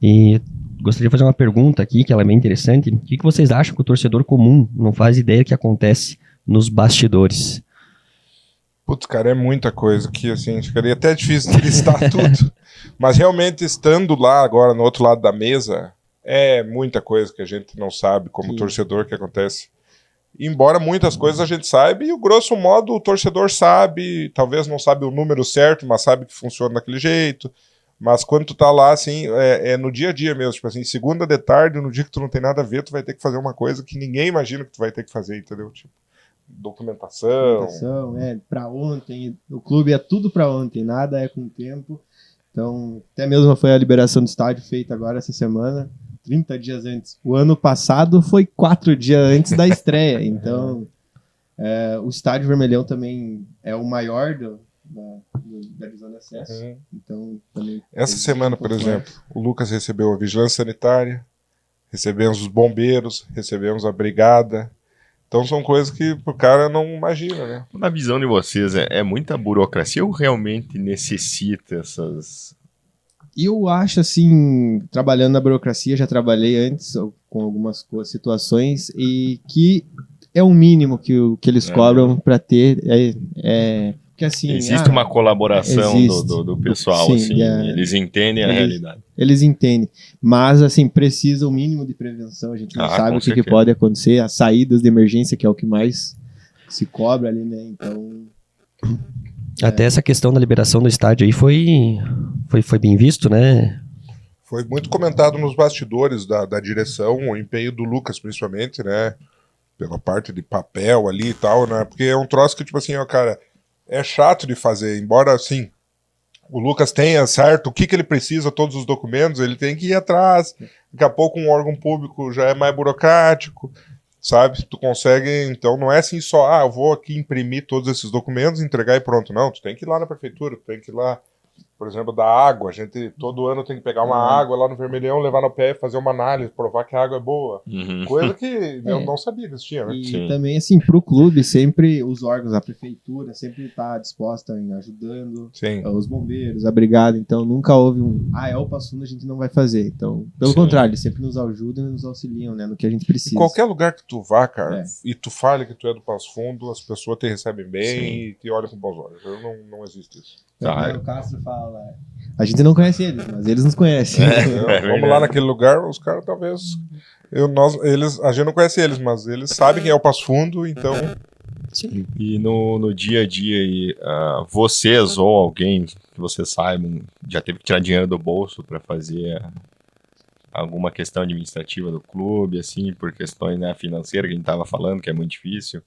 E gostaria de fazer uma pergunta aqui, que ela é bem interessante. O que vocês acham que o torcedor comum não faz ideia do que acontece nos bastidores? Putz, cara, é muita coisa que, assim, ficaria até difícil de listar tudo. Mas realmente, estando lá agora, no outro lado da mesa, é muita coisa que a gente não sabe como torcedor que acontece. Embora muitas coisas a gente saiba, e o grosso modo o torcedor sabe, talvez não sabe o número certo, mas sabe que funciona daquele jeito. Mas quando tu tá lá, assim, é no dia a dia mesmo, tipo assim, segunda de tarde, no dia que tu não tem nada a ver, tu vai ter que fazer uma coisa que ninguém imagina que tu vai ter que fazer, entendeu? Tipo, documentação, para ontem, o clube é tudo para ontem, nada é com o tempo. Então, até mesmo foi a liberação do estádio feita agora essa semana, 30 dias antes. O ano passado foi 4 dias antes da estreia. Então, o estádio Vermelhão também é o maior da divisão de acesso. Então, também essa semana, por exemplo, o Lucas recebeu a vigilância sanitária, recebemos os bombeiros, recebemos a brigada. Então são coisas que o cara não imagina, né? Na visão de vocês, é muita burocracia ou realmente necessita essas... Eu acho, assim, trabalhando na burocracia, já trabalhei antes com algumas situações, e que é o mínimo que eles cobram para ter. Porque, assim, existe uma colaboração do pessoal, sim, assim, eles entendem a realidade. Eles entendem, mas assim, precisa o mínimo de prevenção, a gente não sabe o que pode acontecer, as saídas de emergência, que é o que mais se cobra ali, né, então... Até essa questão da liberação do estádio aí foi bem visto, né? Foi muito comentado nos bastidores da direção, o empenho do Lucas, principalmente, né, pela parte de papel ali e tal, né, porque é um troço que, tipo assim, ó, cara, é chato de fazer, embora, assim, o Lucas tenha certo o que ele precisa, todos os documentos, ele tem que ir atrás. Daqui a pouco um órgão público já é mais burocrático, sabe? Tu consegue, então não é assim só, eu vou aqui imprimir todos esses documentos, entregar e pronto. Não, tu tem que ir lá na prefeitura, tu tem que ir lá, por exemplo, da água. A gente todo ano tem que pegar uma água lá no Vermelhão, levar no pé, fazer uma análise, provar que a água é boa. Coisa que eu não sabia que existia, né? E também, assim, pro clube, sempre os órgãos, a prefeitura sempre tá disposta em ajudando, os bombeiros, a brigada. Então nunca houve é o Passo Fundo, a gente não vai fazer. Então, pelo contrário, eles sempre nos ajudam e nos auxiliam, né, no que a gente precisa. Em qualquer lugar que tu vá, cara, e tu fale que tu é do Passo Fundo, as pessoas te recebem bem e te olham com bons olhos. Não existe isso. O Castro fala, a gente não conhece eles, mas eles nos conhecem. Vamos lá naquele lugar, os caras talvez A gente não conhece eles, mas eles sabem quem é o Passo Fundo, então... Sim. E no dia a dia aí, vocês ou alguém que vocês saibam já teve que tirar dinheiro do bolso para fazer alguma questão administrativa do clube, assim, por questões, né, financeiras que a gente tava falando, que é muito difícil?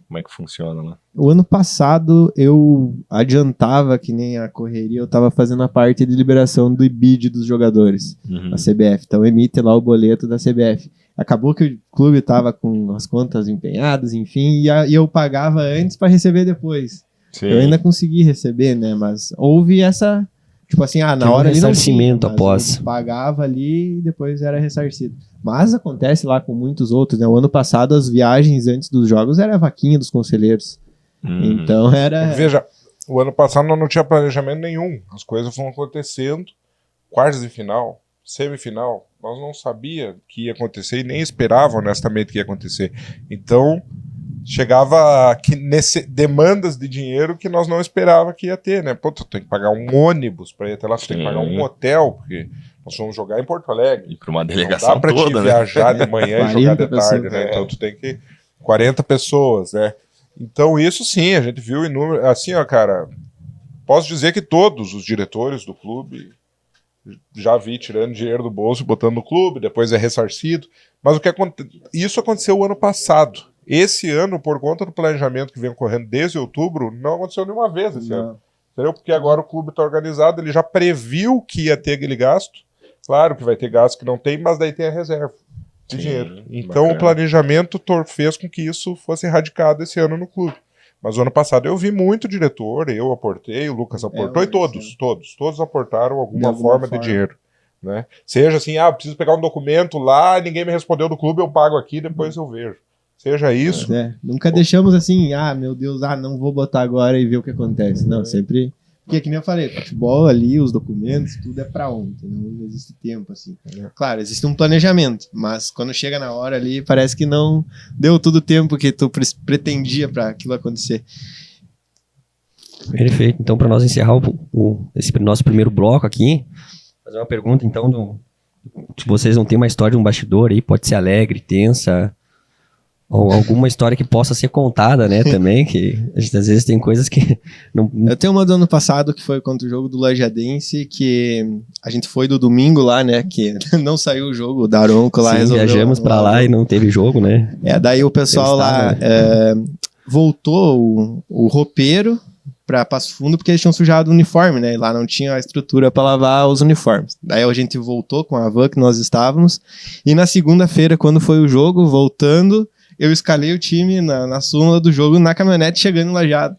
Como é que funciona lá? O ano passado eu adiantava que nem a correria, eu tava fazendo a parte de liberação do IBID dos jogadores, da CBF. Então emite lá o boleto da CBF. Acabou que o clube tava com as contas empenhadas, enfim, e eu pagava antes para receber depois. Sim. Eu ainda consegui receber, né? Mas houve essa... Tipo assim, na Tem um hora ali não tinha, ressarcimento mas após. eu pagava ali e depois era ressarcido. Mas acontece lá com muitos outros, né? O ano passado as viagens antes dos jogos era a vaquinha dos conselheiros. Então era... Veja, o ano passado nós não tinha planejamento nenhum. As coisas foram acontecendo. Quartas de final, semifinal, nós não sabia que ia acontecer e nem esperava honestamente que ia acontecer. Então... chegava demandas de dinheiro que nós não esperava que ia ter, né? Pô, tu tem que pagar um ônibus para ir até lá, tu tem que pagar um hotel, porque nós fomos jogar em Porto Alegre. E para uma Não delegação dá pra toda, te né? viajar de manhã e jogar de 40 tarde, pessoas, né? Então tu tem que... 40 pessoas, né? Então isso sim, a gente viu inúmeros... Assim, ó, cara, posso dizer que todos os diretores do clube já vi tirando dinheiro do bolso, botando no clube, depois é ressarcido. Mas isso aconteceu o ano passado. Esse ano, por conta do planejamento que vem ocorrendo desde outubro, não aconteceu nenhuma vez esse ano. Entendeu? Porque agora o clube está organizado, ele já previu que ia ter aquele gasto. Claro que vai ter gasto que não tem, mas daí tem a reserva de dinheiro. Então bacana. o planejamento fez com que isso fosse erradicado esse ano no clube. Mas o ano passado eu vi muito diretor, eu aportei, o Lucas aportou, e todos aportaram alguma forma de dinheiro. Né? Seja assim, preciso pegar um documento lá, ninguém me respondeu do clube, eu pago aqui, depois eu vejo. Seja isso. Nunca deixamos assim, meu Deus, não vou botar agora e ver o que acontece. Não, sempre... Porque, que nem eu falei, futebol ali, os documentos, tudo é pra ontem, não existe tempo, assim. Claro, existe um planejamento, mas quando chega na hora ali, parece que não deu todo o tempo que tu pretendia pra aquilo acontecer. Perfeito. Então, para nós encerrar esse nosso primeiro bloco aqui, fazer uma pergunta, então, se vocês não têm uma história de um bastidor aí, pode ser alegre, tensa, ou alguma história que possa ser contada, né, também, que a gente, às vezes tem coisas que... não... Eu tenho uma do ano passado, que foi contra o jogo do Lajadense, que a gente foi do domingo lá, né, que não saiu o jogo, o Daronco lá resolveu... viajamos pra lá e não teve jogo, né? Daí o pessoal lá voltou o roupeiro para Passo Fundo, porque eles tinham sujado o uniforme, né? E lá não tinha a estrutura para lavar os uniformes. Daí a gente voltou com a van que nós estávamos, e na segunda-feira, quando foi o jogo, voltando, eu escalei o time na súmula do jogo na caminhonete chegando em Lajeado.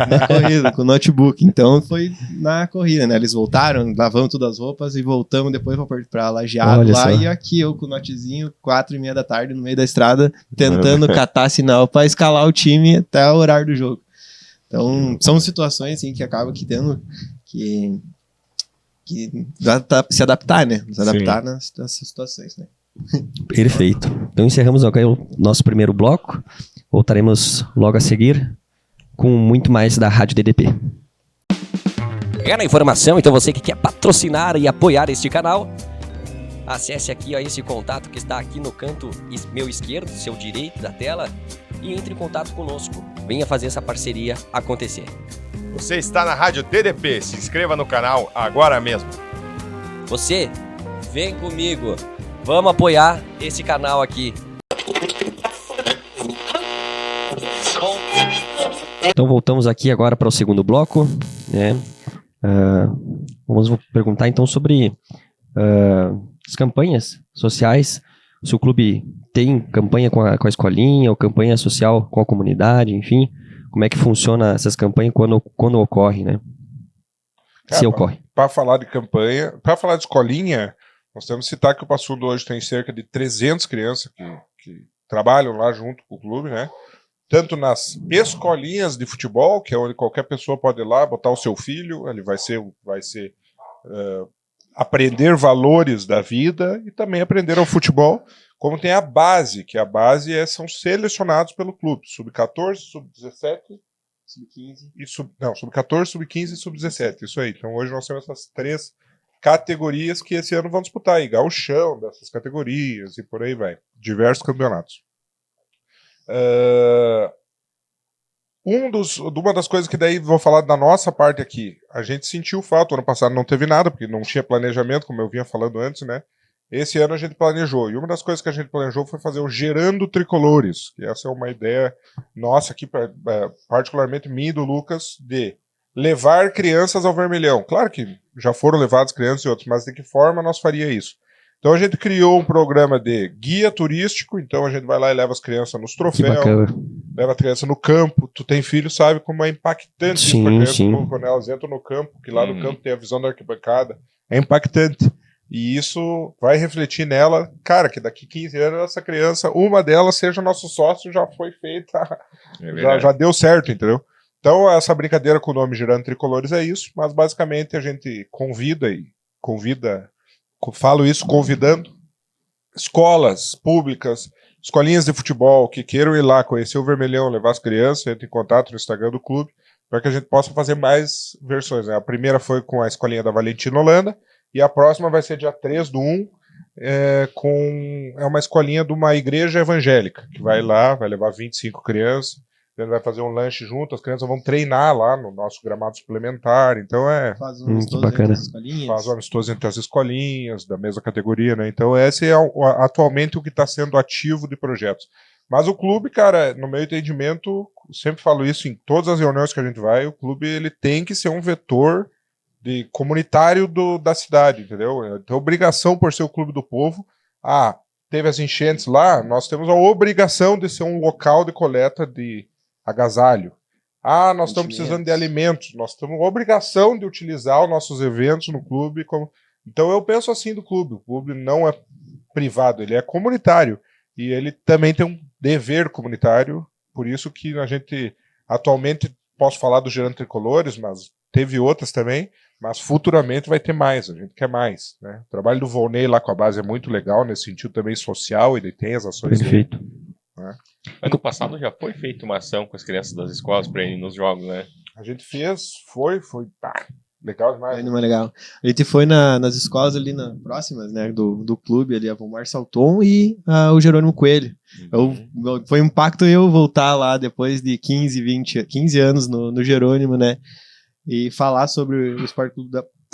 Na corrida, com o notebook. Então foi na corrida, né? Eles voltaram, lavamos todas as roupas e voltamos depois pra Lajeado lá. Só. E aqui eu com o notezinho, 4h30 da tarde, no meio da estrada, tentando catar sinal para escalar o time até o horário do jogo. Então, são situações assim, que acabam que tendo que se adaptar, né? Se adaptar nas situações, né? Perfeito. Então encerramos agora o nosso primeiro bloco. Voltaremos logo a seguir com muito mais da Rádio DDP. Quer a informação? Então você que quer patrocinar e apoiar este canal, acesse aqui esse contato que está aqui no canto meu esquerdo, seu direito da tela, e entre em contato conosco. Venha fazer essa parceria acontecer. Você está na Rádio DDP, se inscreva no canal agora mesmo. Você, vem comigo, vamos apoiar esse canal aqui. Então voltamos aqui agora para o segundo bloco, né? Vamos perguntar então sobre as campanhas sociais. O seu clube tem campanha com a escolinha, ou campanha social com a comunidade, enfim? Como é que funciona essas campanhas quando ocorre, né? Se ocorre. Para falar de campanha, para falar de escolinha, nós temos que citar que o Passo Fundo hoje tem cerca de 300 crianças que trabalham lá junto com o clube, né? Tanto nas escolinhas de futebol, que é onde qualquer pessoa pode ir lá, botar o seu filho, ele vai aprender valores da vida e também aprender ao futebol, como tem a base, que a base são selecionados pelo clube, sub-14, sub-17, sub-15 e sub-14, sub-15 e sub-17, isso aí. Então hoje nós temos essas três categorias que esse ano vão disputar, e gauchão dessas categorias e por aí vai, diversos campeonatos. Uma das coisas que daí vou falar da nossa parte aqui, a gente sentiu falta, ano passado não teve nada, porque não tinha planejamento, como eu vinha falando antes, né? Esse ano a gente planejou, e uma das coisas que a gente planejou foi fazer o Gerando Tricolores, que essa é uma ideia nossa aqui, particularmente minha e do Lucas, de levar crianças ao Vermelhão. Claro que já foram levadas crianças e outros, mas de que forma nós faria isso? Então a gente criou um programa de guia turístico, então a gente vai lá e leva as crianças nos troféus, leva a criança no campo. Tu tem filho, sabe como é impactante isso pra criança, quando elas entram no campo, que lá no campo tem a visão da arquibancada. É impactante. E isso vai refletir nela, cara, que daqui 15 anos essa criança, uma delas seja nosso sócio, já foi feita, já deu certo, entendeu? Então essa brincadeira com o nome Gerando Tricolores é isso, mas basicamente a gente falo isso convidando escolas públicas, escolinhas de futebol que queiram ir lá conhecer o Vermelhão, levar as crianças, entre em contato no Instagram do clube, para que a gente possa fazer mais versões, né? A primeira foi com a escolinha da Valentina Holanda, e a próxima vai ser dia 3/1, é uma escolinha de uma igreja evangélica, que vai lá, vai levar 25 crianças, a gente vai fazer um lanche junto, as crianças vão treinar lá no nosso gramado suplementar, então faz um amistoso entre as escolinhas. Faz um amistoso entre as escolinhas, da mesma categoria, né? Então esse é atualmente o que está sendo ativo de projetos. Mas o clube, cara, no meu entendimento, sempre falo isso em todas as reuniões que a gente vai, o clube ele tem que ser um vetor de comunitário da cidade, entendeu? Tem obrigação por ser o clube do povo. Teve as enchentes lá, nós temos a obrigação de ser um local de coleta de agasalho. Nós estamos precisando de alimentos, nós temos a obrigação de utilizar os nossos eventos no clube. Então eu penso assim do clube, o clube não é privado, ele é comunitário, e ele também tem um dever comunitário, por isso que a gente atualmente, posso falar do Gerando Tricolores, mas teve outras também, mas futuramente vai ter mais, a gente quer mais, né? O trabalho do Volney lá com a base é muito legal, nesse sentido também social, ele tem as ações Perfeito. dele, né? Ano passado já foi feita uma ação com as crianças das escolas para irem nos jogos, né? A gente fez, foi legal demais. Foi legal. A gente foi nas escolas ali próximas, né, do clube, ali a Vomar Salton e o Jerônimo Coelho. Foi um impacto eu voltar lá depois de 15 anos no Jerônimo, né, e falar sobre o Esporte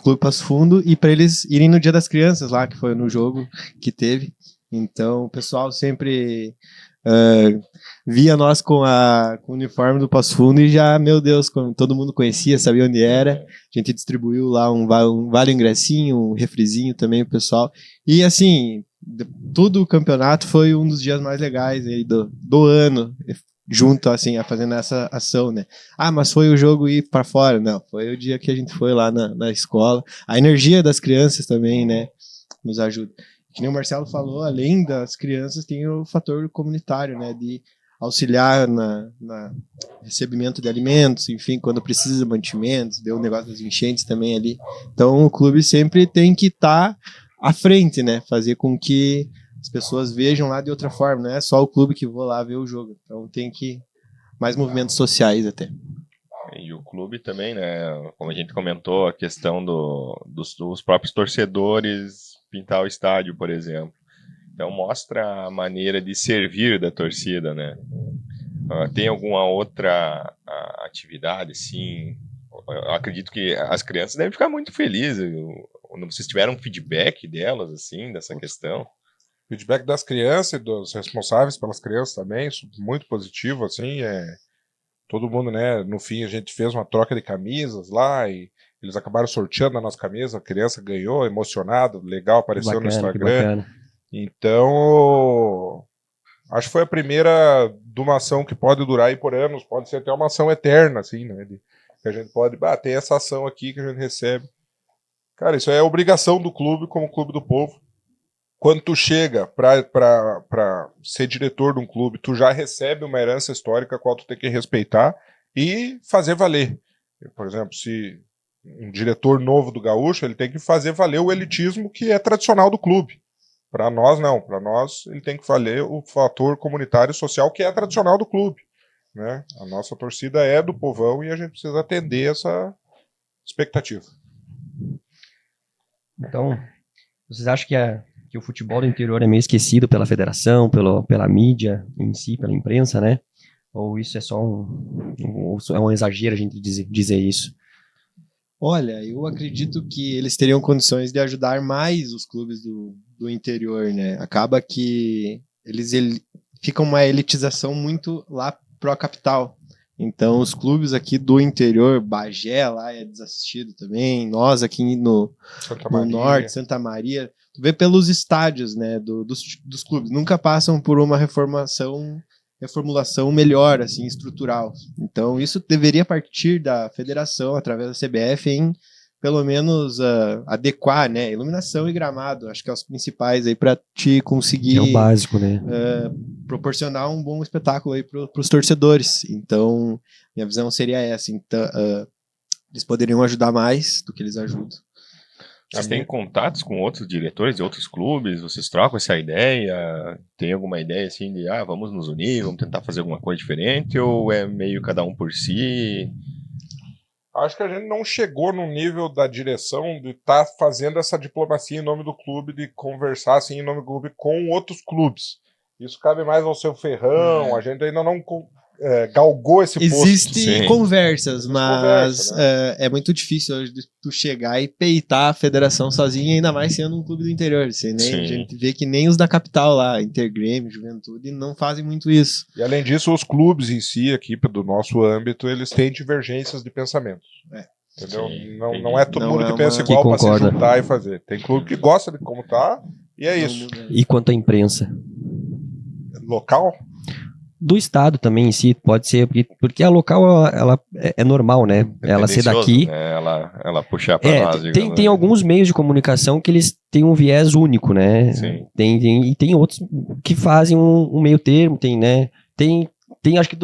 Clube Passo Fundo e para eles irem no Dia das Crianças lá, que foi no jogo que teve. Então o pessoal sempre via nós com o uniforme do Passo Fundo e já, meu Deus, todo mundo conhecia, sabia onde era. A gente distribuiu lá um vale ingressinho, um refrizinho também pro pessoal. E assim, todo o campeonato foi um dos dias mais legais aí do ano, junto, assim, fazendo essa ação, né? Mas foi o jogo ir para fora? Não, foi o dia que a gente foi lá na escola. A energia das crianças também, né, nos ajuda. Que nem o Marcelo falou, além das crianças, tem o fator comunitário, né, de auxiliar na recebimento de alimentos, enfim, quando precisa de mantimentos, deu o negócio das enchentes também ali. Então o clube sempre tem que estar à frente, né, fazer com que as pessoas vejam lá de outra forma, não é só o clube que vou lá ver o jogo. Então tem que mais movimentos sociais até. E o clube também, né, como a gente comentou, a questão dos próprios torcedores pintar o estádio, por exemplo. Então mostra a maneira de servir da torcida, né? Tem alguma outra atividade, assim? Eu acredito que as crianças devem ficar muito felizes. Vocês tiveram feedback delas, assim, dessa questão? Feedback das crianças e dos responsáveis pelas crianças também, muito positivo, assim, todo mundo, né, no fim a gente fez uma troca de camisas lá e eles acabaram sorteando a nossa camisa, a criança ganhou, emocionado, legal, apareceu no Instagram. Então, acho que foi a primeira de uma ação que pode durar aí por anos, pode ser até uma ação eterna, assim, né, que a gente pode, tem essa ação aqui que a gente recebe. Cara, isso é obrigação do clube como clube do povo. Quando tu chega para ser diretor de um clube, tu já recebe uma herança histórica a qual tu tem que respeitar e fazer valer. Por exemplo, se um diretor novo do Gaúcho, ele tem que fazer valer o elitismo que é tradicional do clube. Para nós, não. Para nós, ele tem que valer o fator comunitário e social que é tradicional do clube, né? A nossa torcida é do povão e a gente precisa atender essa expectativa. Então, vocês acham que o futebol do interior é meio esquecido pela federação, pela mídia em si, pela imprensa, né? Ou isso é só um exagero a gente dizer isso? Olha, eu acredito que eles teriam condições de ajudar mais os clubes do interior, né? Acaba que eles fica uma elitização muito lá pro capital. Então, os clubes aqui do interior, Bagé lá é desassistido também, nós aqui no norte, Santa Maria, tu vê pelos estádios, né, dos clubes, nunca passam por uma reformulação melhor, assim, estrutural. Então, isso deveria partir da federação, através da CBF, em pelo menos adequar, né, iluminação e gramado, acho que é os principais aí para te conseguir... É o básico, né? Proporcionar um bom espetáculo aí para os torcedores. Então, minha visão seria essa. Então, eles poderiam ajudar mais do que eles ajudam. Vocês têm contatos com outros diretores de outros clubes? Vocês trocam essa ideia? Tem alguma ideia assim de, vamos nos unir, vamos tentar fazer alguma coisa diferente? Ou é meio cada um por si? Acho que a gente não chegou no nível da direção de estar fazendo essa diplomacia em nome do clube, de conversar assim em nome do clube com outros clubes. Isso cabe mais ao seu Ferrão, a gente ainda não galgou esse posto. Existem conversas, mas é muito difícil hoje tu chegar e peitar a federação sozinha, ainda mais sendo um clube do interior. Assim, né? A gente vê que nem os da capital lá, Intergrêmio, Juventude, não fazem muito isso. E além disso, os clubes em si, aqui do nosso âmbito, eles têm divergências de pensamentos. Entendeu? Não é todo mundo que pensa igual para se juntar e fazer. Tem clube que gosta de como tá, e é isso. E quanto à imprensa? Local? Do estado também em si, pode ser, porque a local ela é normal, né? Ela ser daqui. Né? Ela puxar para nós. Tem alguns meios de comunicação que eles têm um viés único, né? Sim. E tem outros que fazem um meio termo, né? Tem acho que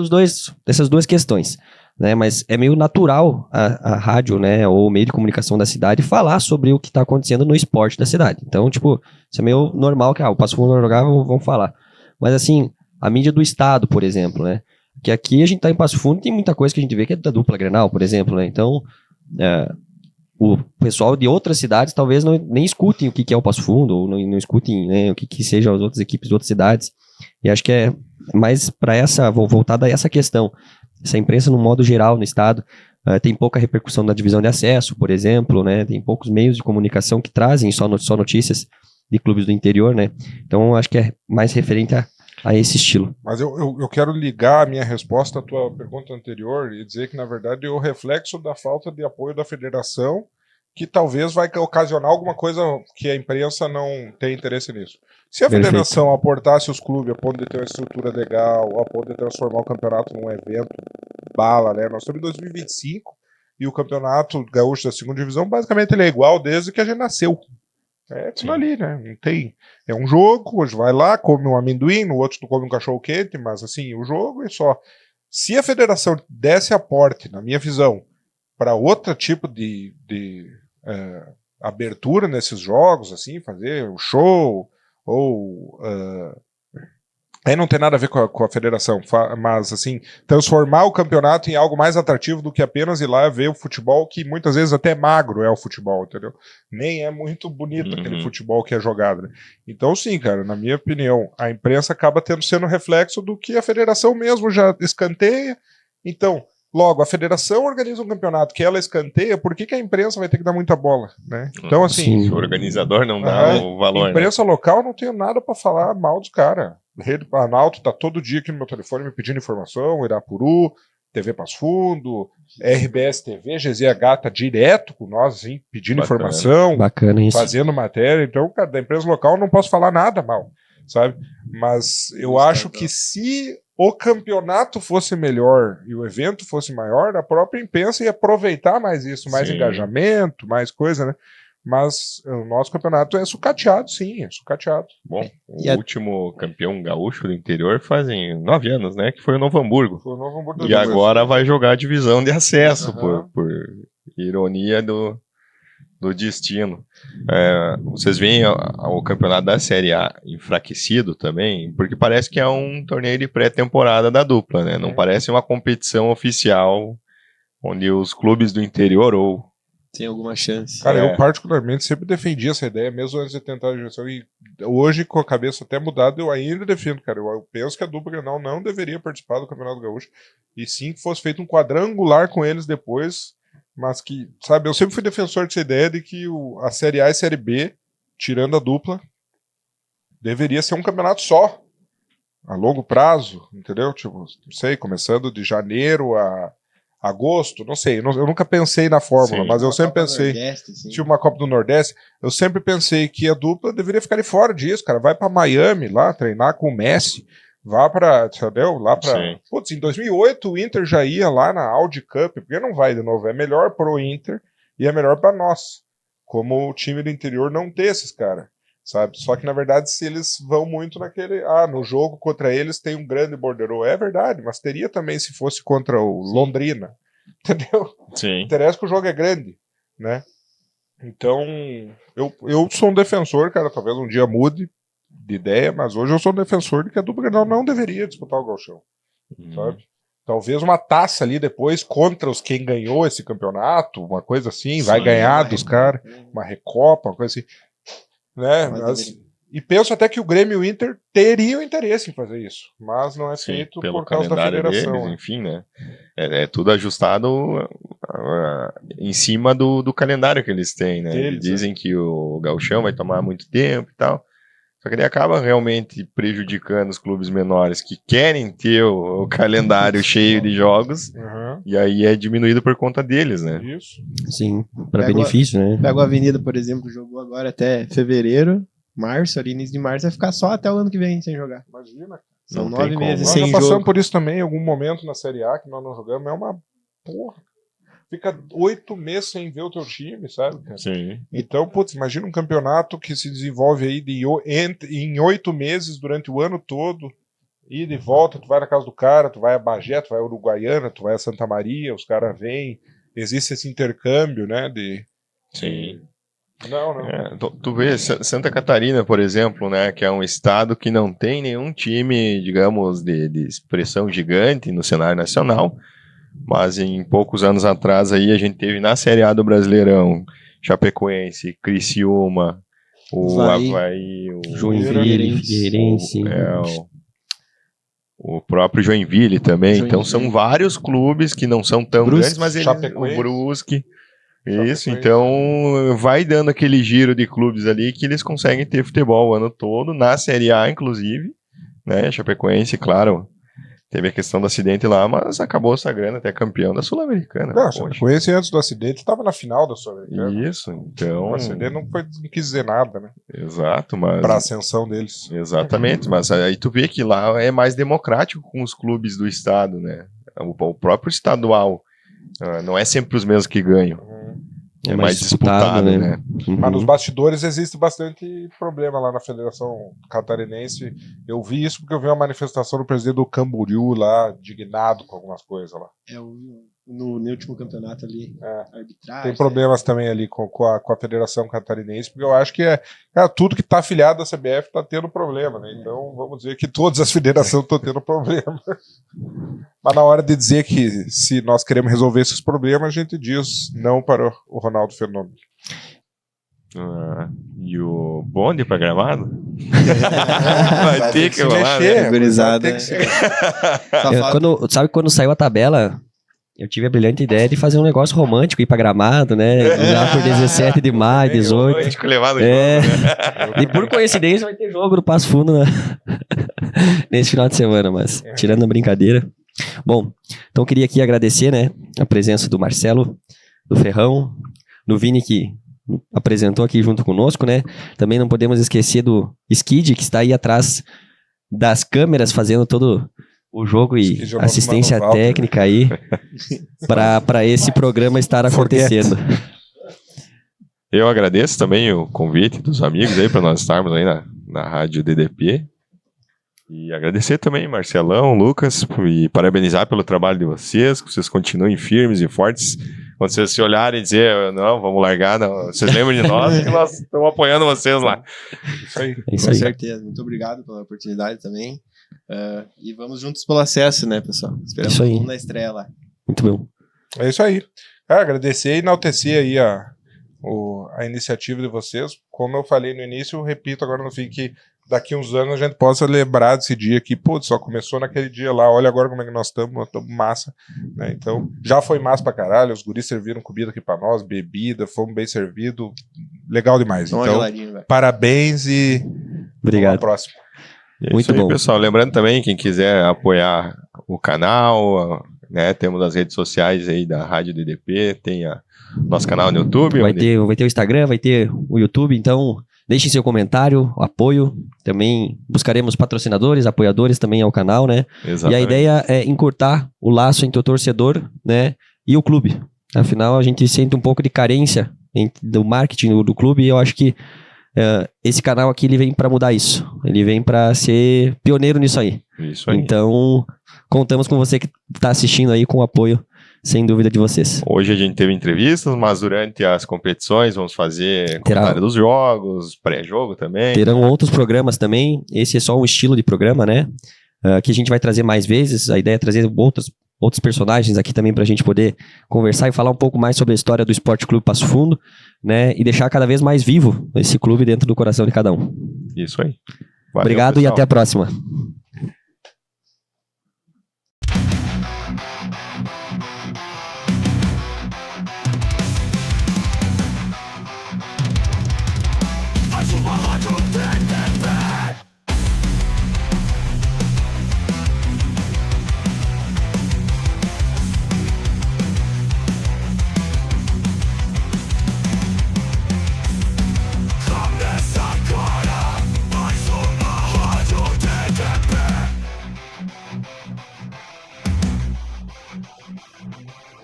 dessas duas questões, né? Mas é meio natural a rádio, né? Ou o meio de comunicação da cidade falar sobre o que está acontecendo no esporte da cidade. Então, tipo, isso é meio normal que o Passo Fundo vai jogar, vamos falar. Mas assim, a mídia do estado, por exemplo, né? Que aqui a gente tá em Passo Fundo, tem muita coisa que a gente vê que é da dupla Grenal, por exemplo, né? Então, o pessoal de outras cidades talvez nem escutem o que é o Passo Fundo, ou não escutem, né, o que sejam as outras equipes de outras cidades. E acho que é mais para voltada a essa questão. Essa imprensa, no modo geral, no estado, tem pouca repercussão da divisão de acesso, por exemplo, né? Tem poucos meios de comunicação que trazem só notícias de clubes do interior, né? Então, acho que é mais referente a esse estilo. Mas eu quero ligar a minha resposta à tua pergunta anterior e dizer que, na verdade, é o reflexo da falta de apoio da federação que talvez vai ocasionar alguma coisa que a imprensa não tem interesse nisso. Se a federação aportasse os clubes a ponto de ter uma estrutura legal, a ponto de transformar o campeonato num evento bala, né? Nós estamos em 2025 e o campeonato gaúcho da segunda divisão, basicamente, ele é igual desde que a gente nasceu. É aquilo ali, né? Não tem. É um jogo, hoje vai lá, come um amendoim, no outro tu come um cachorro quente, mas assim, o jogo é só. Se a federação desse aporte, na minha visão, para outro tipo de abertura nesses jogos, assim, fazer um show, ou. Aí não tem nada a ver com a federação, mas assim, transformar o campeonato em algo mais atrativo do que apenas ir lá ver o futebol, que muitas vezes até magro é o futebol, entendeu? Nem é muito bonito aquele futebol que é jogado, né? Então sim, cara, na minha opinião, a imprensa acaba sendo reflexo do que a federação mesmo já escanteia. Então, logo, a federação organiza um campeonato que ela escanteia, por que a imprensa vai ter que dar muita bola, né? Então assim... Se o organizador não dá o valor, imprensa local não tem nada para falar mal dos caras. Rede Planalto tá todo dia aqui no meu telefone me pedindo informação, Irapuru, TV Passo Fundo, RBS TV, GZH tá direto com nós, assim, pedindo informação, fazendo matéria. Então, cara, da empresa local eu não posso falar nada mal, sabe? Mas eu acho que se o campeonato fosse melhor e o evento fosse maior, a própria imprensa ia aproveitar mais isso, mais engajamento, mais coisa, né? Mas o nosso campeonato é sucateado, sim, é sucateado. Bom, o último campeão gaúcho do interior fazem 9 anos, né? Que foi o Novo Hamburgo. Foi o Novo Hamburgo. E agora vai jogar a divisão de acesso, por ironia do destino. Vocês veem o campeonato da Série A enfraquecido também, porque parece que é um torneio de pré-temporada da dupla, né? Não parece uma competição oficial onde os clubes do interior ou Tem alguma chance. Cara, eu particularmente sempre defendi essa ideia, mesmo antes de tentar a direção. E hoje, com a cabeça até mudada, eu ainda defendo, cara. Eu penso que a dupla Grenal não deveria participar do Campeonato Gaúcho. E sim que fosse feito um quadrangular com eles depois. Mas que, sabe, eu sempre fui defensor dessa ideia de que a Série A e a Série B, tirando a dupla, deveria ser um campeonato só. A longo prazo, entendeu? Tipo, não sei, começando de janeiro a agosto, não sei. Eu nunca pensei na fórmula, Sim. mas eu sempre pensei. Nordeste, Tipo uma Copa do Nordeste, eu sempre pensei que a dupla deveria ficar ali fora disso, cara. Vai pra Miami lá, treinar com o Messi. Vá pra, entendeu? Lá pra... Sim. Putz, em 2008 o Inter já ia lá na Audi Cup, porque não vai de novo. É melhor pro Inter e é melhor pra nós. Como o time do interior não ter esses caras, sabe? Só que na verdade se eles vão muito naquele... no jogo contra eles tem um grande borderô. É verdade, mas teria também se fosse contra o Londrina. Entendeu? Sim. Interessa que o jogo é grande, né? Então, eu sou um defensor, cara, talvez um dia mude de ideia, mas hoje eu sou um defensor de que a dupla Grenal não deveria disputar o Gauchão, sabe? Talvez uma taça ali depois contra quem ganhou esse campeonato, uma coisa assim, vai ganhar dos caras, uma recopa, uma coisa assim, né? E penso até que o Grêmio e o Inter teriam interesse em fazer isso, mas não é feito por causa da federação. Deles, enfim, né? É tudo ajustado em cima do calendário que eles têm, né? Eles dizem que o Gauchão vai tomar muito tempo e tal. Só que ele acaba realmente prejudicando os clubes menores que querem ter o calendário cheio de jogos, e aí é diminuído por conta deles, né? Isso. Sim, para benefício, né? Pega a Avenida, por exemplo, jogou agora até fevereiro, março, ali início de março, vai ficar só até o ano que vem sem jogar. Imagina. São Não 9 tem meses Nós sem já passamos jogo. por isso também em algum momento na Série A, que nós não jogamos, é uma porra. Fica 8 meses sem ver o teu time, sabe, cara? Sim. Então, putz, imagina um campeonato que se desenvolve aí em 8 meses durante o ano todo, ida e volta, tu vai na casa do cara, tu vai a Bagé, tu vai a Uruguaiana, tu vai a Santa Maria, os caras vêm, existe esse intercâmbio, né, Sim. Não. Tu vê, Santa Catarina, por exemplo, né, que é um estado que não tem nenhum time, digamos, de expressão gigante no cenário nacional, mas em poucos anos atrás aí a gente teve na Série A do Brasileirão, Chapecoense, Criciúma, o Avaí, o Joinville, Figueirense, o próprio Joinville também. Então são vários clubes que não são tão grandes, mas eles, o Brusque. Isso, então vai dando aquele giro de clubes ali que eles conseguem ter futebol o ano todo, na Série A inclusive, né, Chapecoense, claro, teve a questão do acidente lá, mas acabou sagrando até campeão da Sul-Americana. Não, Chapecoense antes do acidente estava na final da Sul-Americana. Isso, então... O acidente não quis dizer nada, né? Exato, mas... Pra ascensão deles. Exatamente, mas aí tu vê que lá é mais democrático com os clubes do estado, né? O próprio estadual não é sempre os mesmos que ganham. É mais disputado, né? Mas nos bastidores existe bastante problema lá na Federação Catarinense. Eu vi isso porque eu vi uma manifestação do presidente do Camboriú lá, indignado com algumas coisas lá. No último campeonato ali, arbitragem. Tem problemas também ali com a Federação Catarinense, porque eu acho que tudo que está afiliado à CBF está tendo problema, né? Então vamos dizer que todas as federações estão tendo problema. Mas na hora de dizer que se nós queremos resolver esses problemas, a gente diz não para o Ronaldo Fenômeno. E o bonde para Gramado? Vai ter que rolar, né? Gurizada. Quando saiu a tabela, eu tive a brilhante ideia de fazer um negócio romântico, ir pra Gramado, né? Lá por 17 de maio, 18. E por coincidência vai ter jogo do Passo Fundo nesse final de semana, mas tirando a brincadeira. Bom, então eu queria aqui agradecer, né, a presença do Marcelo, do Ferrão, do Vini que apresentou aqui junto conosco, né? Também não podemos esquecer do Skid, que está aí atrás das câmeras fazendo todo o jogo e assistência técnica aí para esse programa estar acontecendo. Eu agradeço também o convite dos amigos aí para nós estarmos aí na Rádio DDP. E agradecer também, Marcelão, Lucas, e parabenizar pelo trabalho de vocês, que vocês continuem firmes e fortes. Quando vocês se olharem e dizer, não, vamos largar, não. Vocês lembram de nós, que nós estamos apoiando vocês lá. Isso aí. Com certeza. Muito obrigado pela oportunidade também. E vamos juntos pelo acesso, né, pessoal? Esperamos isso aí. na estreia lá. Muito bom. É isso aí. Agradecer e enaltecer aí a iniciativa de vocês. Como eu falei no início, eu repito agora no fim, que daqui uns anos a gente possa lembrar desse dia que, putz, só começou naquele dia lá, olha agora como é que nós estamos massa, né? Então, já foi massa pra caralho, os guris serviram comida aqui pra nós, bebida, fomos bem servidos, legal demais. Então, parabéns e Obrigado. Até a próxima. É Muito isso aí, bom. pessoal. Lembrando também, quem quiser apoiar o canal, né, temos as redes sociais aí da Rádio DDP, tem nosso canal no YouTube. Vai ter o Instagram, vai ter o YouTube, então deixem seu comentário, apoio. Também buscaremos patrocinadores, apoiadores também ao canal, né? Exatamente. E a ideia é encurtar o laço entre o torcedor, né, e o clube. Afinal, a gente sente um pouco de carência do marketing do clube e eu acho que esse canal aqui ele vem para mudar isso. Ele vem para ser pioneiro nisso aí. Isso aí. Então, contamos com você que está assistindo aí, com o apoio, sem dúvida, de vocês. Hoje a gente teve entrevistas, mas durante as competições vamos fazer comentário dos jogos, pré-jogo também. Terão outros programas também. Esse é só um estilo de programa, né? Que a gente vai trazer mais vezes. A ideia é trazer outros personagens aqui também para a gente poder conversar e falar um pouco mais sobre a história do Esporte Clube Passo Fundo, né? E deixar cada vez mais vivo esse clube dentro do coração de cada um. Isso aí. Valeu, Obrigado, pessoal. e até a próxima. Acho uma rádio DDP.